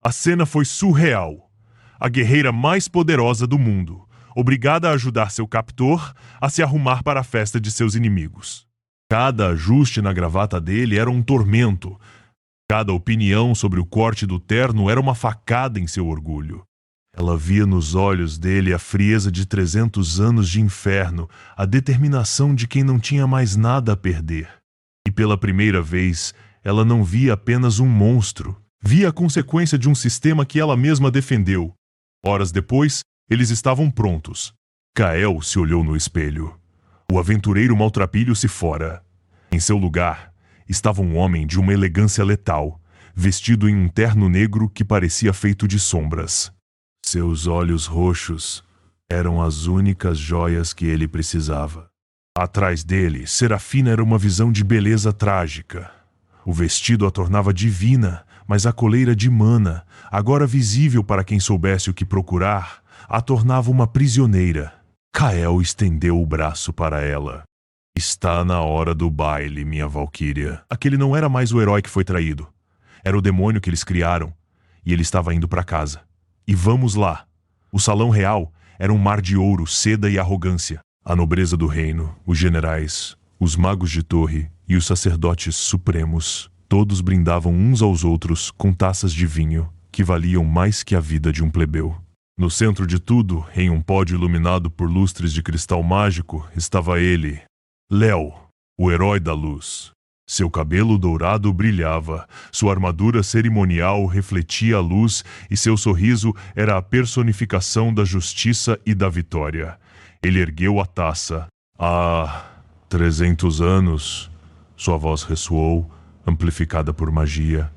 A cena foi surreal. A guerreira mais poderosa do mundo, obrigada a ajudar seu captor a se arrumar para a festa de seus inimigos. Cada ajuste na gravata dele era um tormento. Cada opinião sobre o corte do terno era uma facada em seu orgulho. Ela via nos olhos dele a frieza de 300 anos de inferno, a determinação de quem não tinha mais nada a perder. E pela primeira vez, ela não via apenas um monstro. Via a consequência de um sistema que ela mesma defendeu. Horas depois, eles estavam prontos. Kael se olhou no espelho. O aventureiro maltrapilho se fora. Em seu lugar, estava um homem de uma elegância letal, vestido em um terno negro que parecia feito de sombras. Seus olhos roxos eram as únicas joias que ele precisava. Atrás dele, Serafina era uma visão de beleza trágica. O vestido a tornava divina, mas a coleira de mana, agora visível para quem soubesse o que procurar, a tornava uma prisioneira. Kael estendeu o braço para ela. Está na hora do baile, minha valquíria. Aquele não era mais o herói que foi traído. Era o demônio que eles criaram, e ele estava indo para casa. E vamos lá. O salão real era um mar de ouro, seda e arrogância. A nobreza do reino, os generais, os magos de torre e os sacerdotes supremos, todos brindavam uns aos outros com taças de vinho que valiam mais que a vida de um plebeu. No centro de tudo, em um pódio iluminado por lustres de cristal mágico, estava ele, Léo, o herói da luz. Seu cabelo dourado brilhava, sua armadura cerimonial refletia a luz e seu sorriso era a personificação da justiça e da vitória. Ele ergueu a taça, Há 300 anos, sua voz ressoou, amplificada por magia.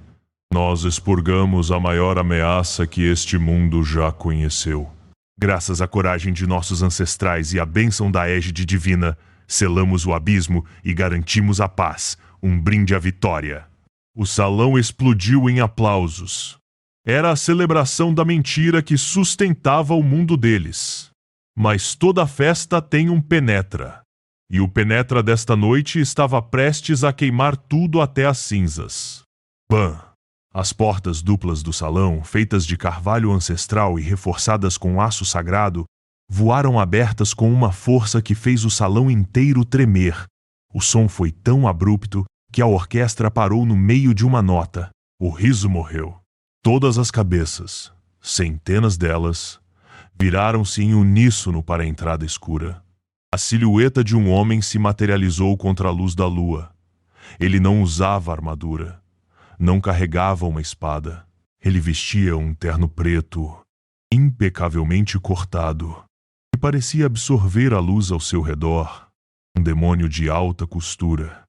Nós expurgamos a maior ameaça que este mundo já conheceu. Graças à coragem de nossos ancestrais e à bênção da égide divina, selamos o abismo e garantimos a paz, um brinde à vitória. O salão explodiu em aplausos. Era a celebração da mentira que sustentava o mundo deles. Mas toda festa tem um penetra. E o penetra desta noite estava prestes a queimar tudo até as cinzas. Bam! As portas duplas do salão, feitas de carvalho ancestral e reforçadas com aço sagrado, voaram abertas com uma força que fez o salão inteiro tremer. O som foi tão abrupto que a orquestra parou no meio de uma nota. O riso morreu. Todas as cabeças, centenas delas, viraram-se em uníssono para a entrada escura. A silhueta de um homem se materializou contra a luz da lua. Ele não usava armadura. Não carregava uma espada. Ele vestia um terno preto, impecavelmente cortado, e parecia absorver a luz ao seu redor. Um demônio de alta costura.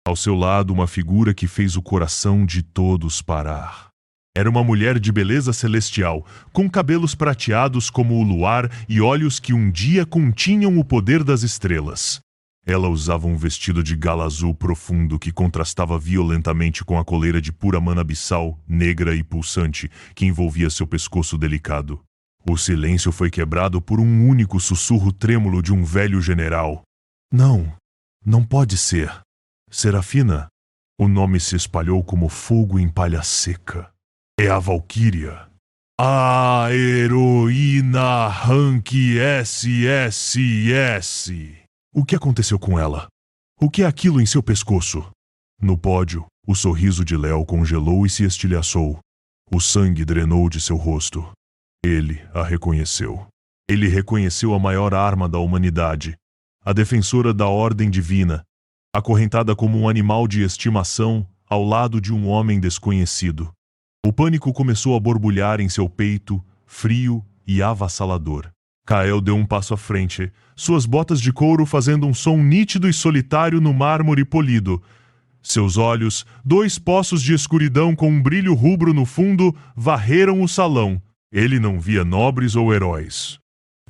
Ao seu lado, uma figura que fez o coração de todos parar. Era uma mulher de beleza celestial, com cabelos prateados como o luar e olhos que um dia continham o poder das estrelas. Ela usava um vestido de gala azul profundo que contrastava violentamente com a coleira de pura mana abissal, negra e pulsante, que envolvia seu pescoço delicado. O silêncio foi quebrado por um único sussurro trêmulo de um velho general. Não, não pode ser. Serafina. O nome se espalhou como fogo em palha seca. É a Valquíria. A heroína Rank SSS. O que aconteceu com ela? O que é aquilo em seu pescoço? No pódio, o sorriso de Léo congelou e se estilhaçou. O sangue drenou de seu rosto. Ele a reconheceu. Ele reconheceu a maior arma da humanidade, a defensora da ordem divina, acorrentada como um animal de estimação ao lado de um homem desconhecido. O pânico começou a borbulhar em seu peito, frio e avassalador. Kael deu um passo à frente, suas botas de couro fazendo um som nítido e solitário no mármore polido. Seus olhos, 2 poços de escuridão com um brilho rubro no fundo, varreram o salão. Ele não via nobres ou heróis.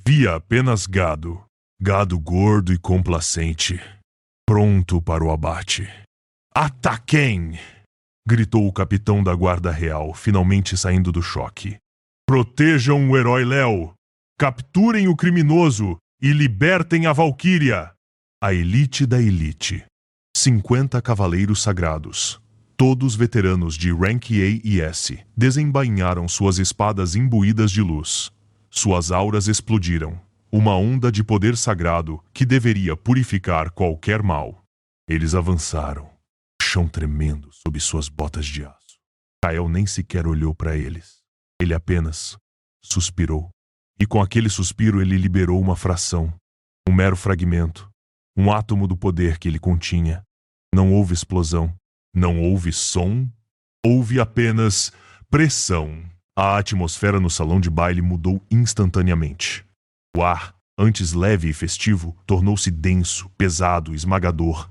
Via apenas gado. Gado gordo e complacente. Pronto para o abate. Ataquem! Gritou o capitão da guarda real, finalmente saindo do choque. Protejam o herói Léo! Capturem o criminoso e libertem a Valquíria! A elite da elite. 50 cavaleiros sagrados, todos veteranos de Rank A e S, desembainharam suas espadas imbuídas de luz. Suas auras explodiram, uma onda de poder sagrado que deveria purificar qualquer mal. Eles avançaram, o chão tremendo sob suas botas de aço. Kael nem sequer olhou para eles. Ele apenas suspirou. E com aquele suspiro ele liberou uma fração, um mero fragmento, um átomo do poder que ele continha. Não houve explosão, não houve som, houve apenas pressão. A atmosfera no salão de baile mudou instantaneamente. O ar, antes leve e festivo, tornou-se denso, pesado, esmagador.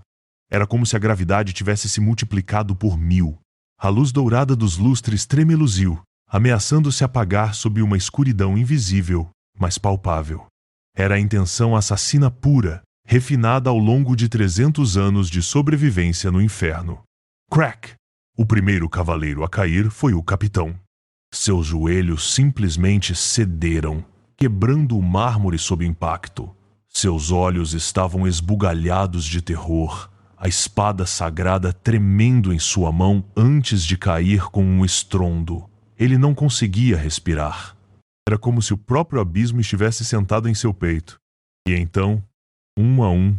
Era como se a gravidade tivesse se multiplicado por 1000. A luz dourada dos lustres tremeluziu, ameaçando se apagar sob uma escuridão invisível, mas palpável. Era a intenção assassina pura, refinada ao longo de 300 anos de sobrevivência no inferno. Crack! O primeiro cavaleiro a cair foi o capitão. Seus joelhos simplesmente cederam, quebrando o mármore sob impacto. Seus olhos estavam esbugalhados de terror, a espada sagrada tremendo em sua mão antes de cair com um estrondo. Ele não conseguia respirar. Era como se o próprio abismo estivesse sentado em seu peito. E então, um a um,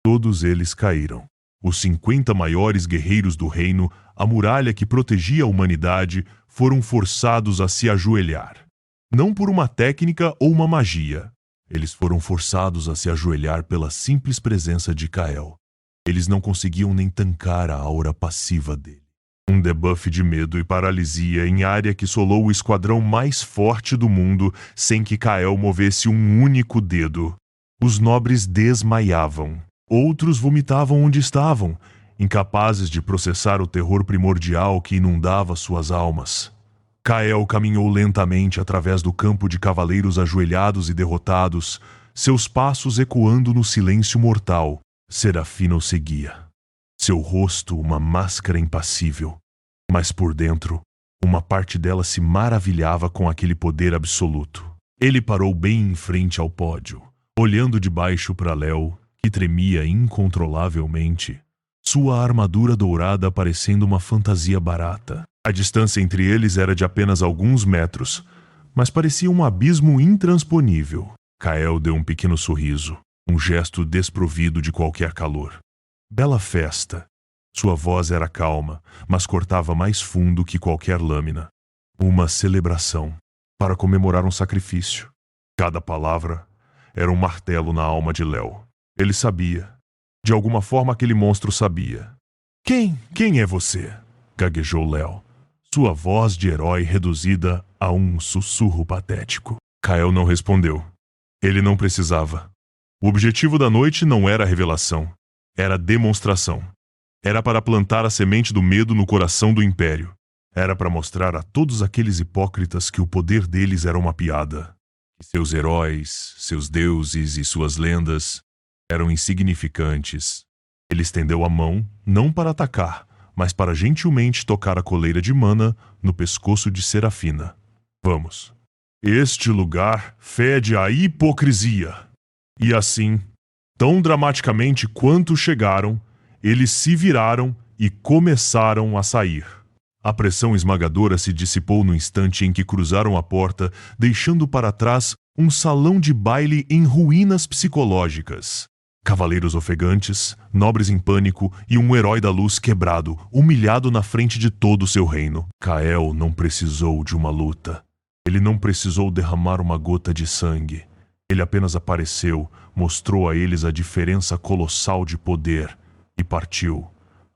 todos eles caíram. Os 50 maiores guerreiros do reino, a muralha que protegia a humanidade, foram forçados a se ajoelhar. Não por uma técnica ou uma magia. Eles foram forçados a se ajoelhar pela simples presença de Kael. Eles não conseguiam nem tancar a aura passiva dele. Um debuff de medo e paralisia em área que solou o esquadrão mais forte do mundo sem que Kael movesse um único dedo. Os nobres desmaiavam. Outros vomitavam onde estavam, incapazes de processar o terror primordial que inundava suas almas. Kael caminhou lentamente através do campo de cavaleiros ajoelhados e derrotados, seus passos ecoando no silêncio mortal. Serafina o seguia. Seu rosto uma máscara impassível, mas por dentro, uma parte dela se maravilhava com aquele poder absoluto. Ele parou bem em frente ao pódio, olhando de baixo para Léo, que tremia incontrolavelmente, sua armadura dourada parecendo uma fantasia barata. A distância entre eles era de apenas alguns metros, mas parecia um abismo intransponível. Kael deu um pequeno sorriso, um gesto desprovido de qualquer calor. Bela festa. Sua voz era calma, mas cortava mais fundo que qualquer lâmina. Uma celebração, para comemorar um sacrifício. Cada palavra era um martelo na alma de Léo. Ele sabia. De alguma forma aquele monstro sabia. Quem é você? Gaguejou Léo. Sua voz de herói reduzida a um sussurro patético. Kael não respondeu. Ele não precisava. O objetivo da noite não era a revelação. Era a demonstração. Era para plantar a semente do medo no coração do Império. Era para mostrar a todos aqueles hipócritas que o poder deles era uma piada. Que seus heróis, seus deuses e suas lendas eram insignificantes. Ele estendeu a mão, não para atacar, mas para gentilmente tocar a coleira de mana no pescoço de Serafina. Vamos. Este lugar fede a hipocrisia. E assim, tão dramaticamente quanto chegaram, eles se viraram e começaram a sair. A pressão esmagadora se dissipou no instante em que cruzaram a porta, deixando para trás um salão de baile em ruínas psicológicas. Cavaleiros ofegantes, nobres em pânico e um herói da luz quebrado, humilhado na frente de todo o seu reino. Kael não precisou de uma luta. Ele não precisou derramar uma gota de sangue. Ele apenas apareceu, mostrou a eles a diferença colossal de poder e partiu.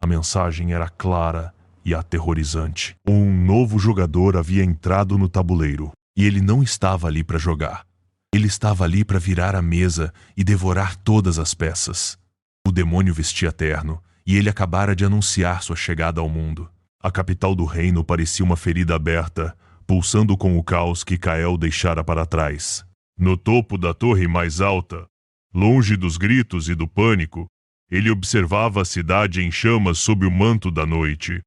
A mensagem era clara e aterrorizante. Um novo jogador havia entrado no tabuleiro e ele não estava ali para jogar. Ele estava ali para virar a mesa e devorar todas as peças. O demônio vestia terno e ele acabara de anunciar sua chegada ao mundo. A capital do reino parecia uma ferida aberta, pulsando com o caos que Kael deixara para trás. No topo da torre mais alta, longe dos gritos e do pânico, ele observava a cidade em chamas sob o manto da noite.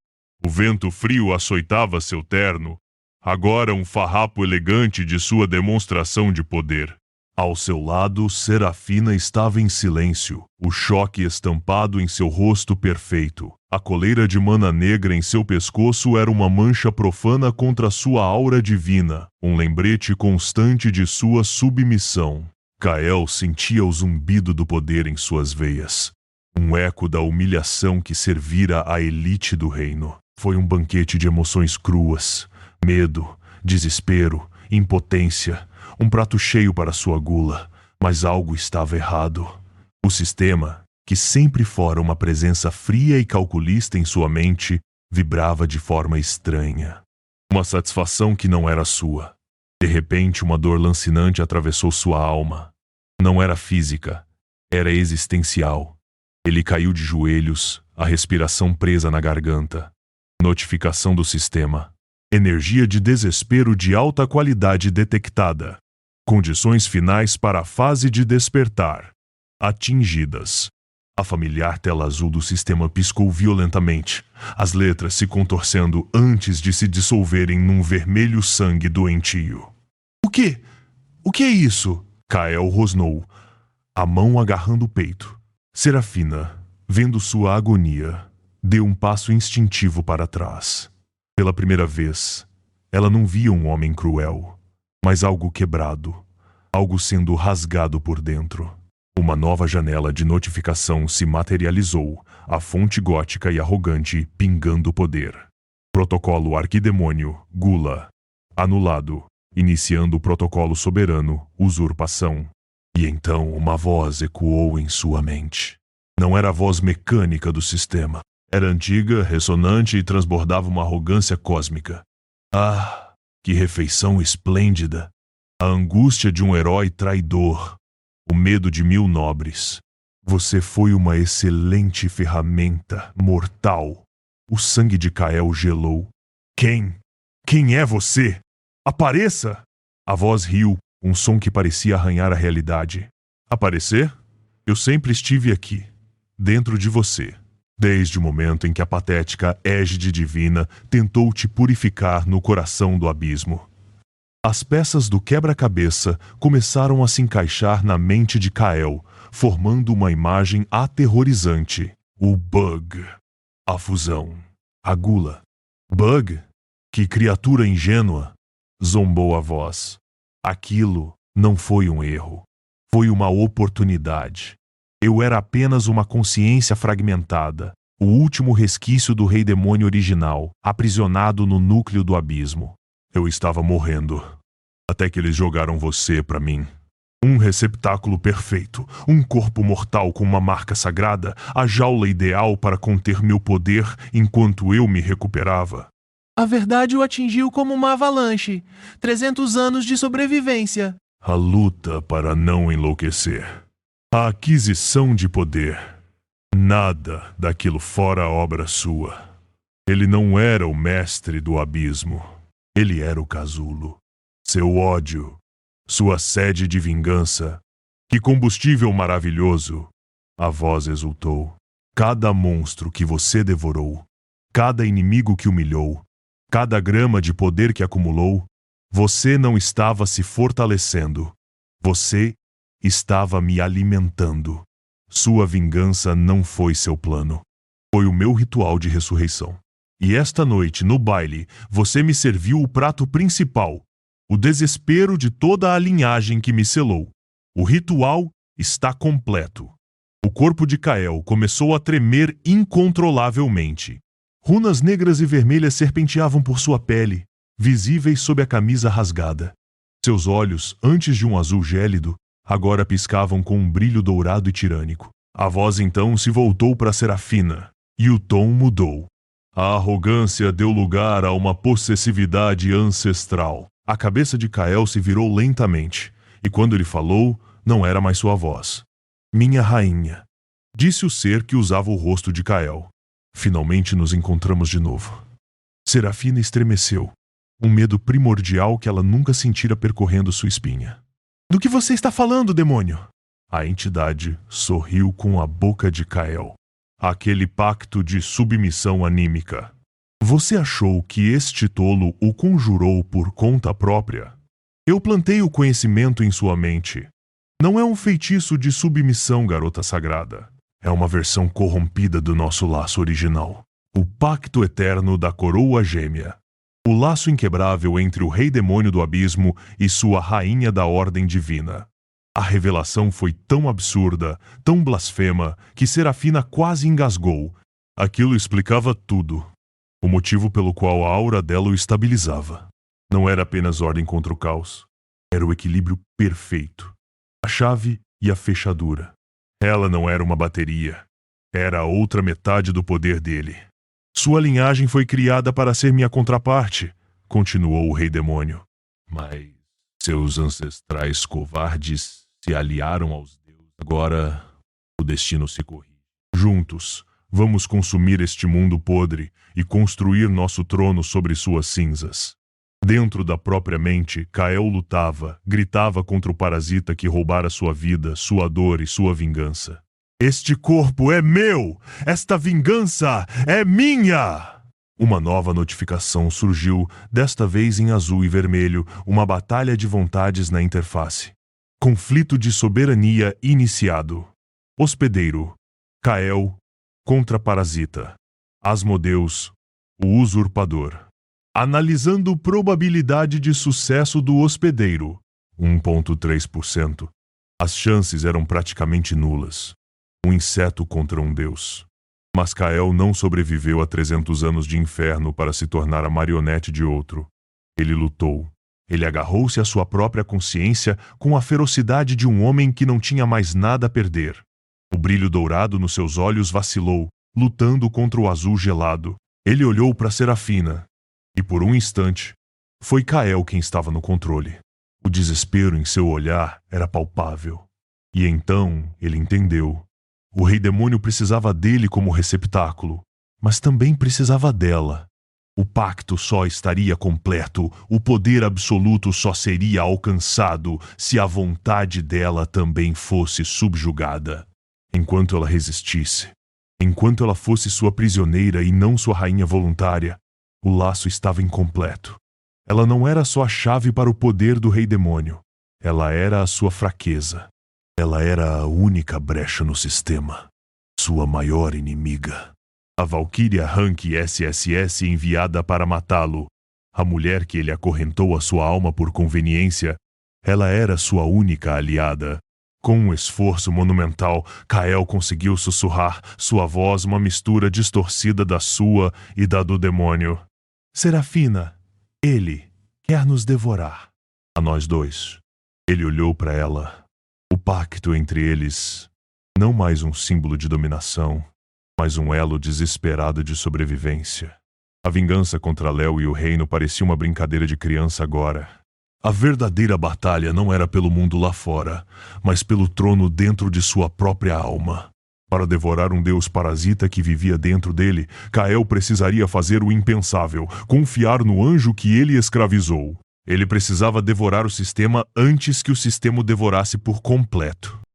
O vento frio açoitava seu terno, agora um farrapo elegante de sua demonstração de poder. Ao seu lado, Serafina estava em silêncio, o choque estampado em seu rosto perfeito. A coleira de mana negra em seu pescoço era uma mancha profana contra sua aura divina, um lembrete constante de sua submissão. Kael sentia o zumbido do poder em suas veias, um eco da humilhação que servira à elite do reino. Foi um banquete de emoções cruas, medo, desespero, impotência, um prato cheio para sua gula, mas algo estava errado. O sistema, que sempre fora uma presença fria e calculista em sua mente, vibrava de forma estranha. Uma satisfação que não era sua. De repente, uma dor lancinante atravessou sua alma. Não era física, era existencial. Ele caiu de joelhos, a respiração presa na garganta. Notificação do sistema. Energia de desespero de alta qualidade detectada. Condições finais para a fase de despertar. Atingidas. A familiar tela azul do sistema piscou violentamente, as letras se contorcendo antes de se dissolverem num vermelho sangue doentio. O quê? O que é isso? Kael rosnou, a mão agarrando o peito. Serafina, vendo sua agonia, deu um passo instintivo para trás. Pela primeira vez, ela não via um homem cruel, mas algo quebrado, algo sendo rasgado por dentro. Uma nova janela de notificação se materializou, a fonte gótica e arrogante pingando poder. Protocolo Arquidemônio, Gula. Anulado, iniciando o protocolo soberano, Usurpação. E então uma voz ecoou em sua mente. Não era a voz mecânica do sistema. Era antiga, ressonante e transbordava uma arrogância cósmica. Ah, que refeição esplêndida! A angústia de um herói traidor. o medo de 1000 nobres. Você foi uma excelente ferramenta mortal. O sangue de Kael gelou. Quem? Quem é você? Apareça! A voz riu, um som que parecia arranhar a realidade. Aparecer? Eu sempre estive aqui, dentro de você, desde o momento em que a patética égide divina tentou te purificar no coração do abismo. As peças do quebra-cabeça começaram a se encaixar na mente de Kael, formando uma imagem aterrorizante. O Bug. A fusão. A gula. Bug? Que criatura ingênua! Zombou a voz. Aquilo não foi um erro. Foi uma oportunidade. Eu era apenas uma consciência fragmentada, o último resquício do rei demônio original, aprisionado no núcleo do abismo. Eu estava morrendo, até que eles jogaram você para mim. Um receptáculo perfeito, um corpo mortal com uma marca sagrada, a jaula ideal para conter meu poder enquanto eu me recuperava. A verdade o atingiu como uma avalanche. 300 anos de sobrevivência. A luta para não enlouquecer. A aquisição de poder. Nada daquilo fora obra sua. Ele não era o mestre do abismo. Ele era o casulo. Seu ódio. Sua sede de vingança. Que combustível maravilhoso! A voz exultou. Cada monstro que você devorou, cada inimigo que humilhou, cada grama de poder que acumulou, você não estava se fortalecendo. Você estava me alimentando. Sua vingança não foi seu plano. Foi o meu ritual de ressurreição. E esta noite, no baile, você me serviu o prato principal, o desespero de toda a linhagem que me selou. O ritual está completo. O corpo de Kael começou a tremer incontrolavelmente. Runas negras e vermelhas serpenteavam por sua pele, visíveis sob a camisa rasgada. Seus olhos, antes de um azul gélido, agora piscavam com um brilho dourado e tirânico. A voz então se voltou para Serafina, e o tom mudou. A arrogância deu lugar a uma possessividade ancestral. A cabeça de Kael se virou lentamente, e quando ele falou, não era mais sua voz. Minha rainha, disse o ser que usava o rosto de Kael. Finalmente nos encontramos de novo. Serafina estremeceu, um medo primordial que ela nunca sentira percorrendo sua espinha. Do que você está falando, demônio? A entidade sorriu com a boca de Kael. Aquele pacto de submissão anímica. Você achou que este tolo o conjurou por conta própria? Eu plantei o conhecimento em sua mente. Não é um feitiço de submissão, garota sagrada. É uma versão corrompida do nosso laço original. O pacto eterno da coroa gêmea. O laço inquebrável entre o rei demônio do abismo e sua rainha da ordem divina. A revelação foi tão absurda, tão blasfema, que Serafina quase engasgou. Aquilo explicava tudo. O motivo pelo qual a aura dela o estabilizava. Não era apenas ordem contra o caos. Era o equilíbrio perfeito. A chave e a fechadura. Ela não era uma bateria. Era a outra metade do poder dele. Sua linhagem foi criada para ser minha contraparte, continuou o rei demônio. Mas seus ancestrais covardes se aliaram aos deuses. Agora o destino se corrige. Juntos, vamos consumir este mundo podre e construir nosso trono sobre suas cinzas. Dentro da própria mente, Kael lutava, gritava contra o parasita que roubara sua vida, sua dor e sua vingança. Este corpo é meu! Esta vingança é minha! Uma nova notificação surgiu, desta vez em azul e vermelho, uma batalha de vontades na interface. Conflito de soberania iniciado. Hospedeiro. Kael contra parasita. Asmodeus, o usurpador. Analisando probabilidade de sucesso do hospedeiro, 1,3%. As chances eram praticamente nulas. Um inseto contra um deus. Mas Kael não sobreviveu a 300 anos de inferno para se tornar a marionete de outro. Ele lutou. Ele agarrou-se à sua própria consciência com a ferocidade de um homem que não tinha mais nada a perder. O brilho dourado nos seus olhos vacilou, lutando contra o azul gelado. Ele olhou para Serafina. E por um instante, foi Kael quem estava no controle. O desespero em seu olhar era palpável. E então ele entendeu. O rei demônio precisava dele como receptáculo, mas também precisava dela. O pacto só estaria completo, o poder absoluto só seria alcançado se a vontade dela também fosse subjugada. Enquanto ela resistisse, enquanto ela fosse sua prisioneira e não sua rainha voluntária, o laço estava incompleto. Ela não era só a chave para o poder do rei demônio, ela era a sua fraqueza. Ela era a única brecha no sistema, sua maior inimiga. A Valquíria Rank SSS enviada para matá-lo, a mulher que ele acorrentou a sua alma por conveniência, ela era sua única aliada. Com um esforço monumental, Kael conseguiu sussurrar, sua voz uma mistura distorcida da sua e da do demônio. Serafina, ele quer nos devorar. A nós dois. Ele olhou para ela. O pacto entre eles, não mais um símbolo de dominação, mas um elo desesperado de sobrevivência. A vingança contra Léo e o reino parecia uma brincadeira de criança agora. A verdadeira batalha não era pelo mundo lá fora, mas pelo trono dentro de sua própria alma. Para devorar um deus parasita que vivia dentro dele, Kael precisaria fazer o impensável, confiar no anjo que ele escravizou. Ele precisava devorar o sistema antes que o sistema o devorasse por completo.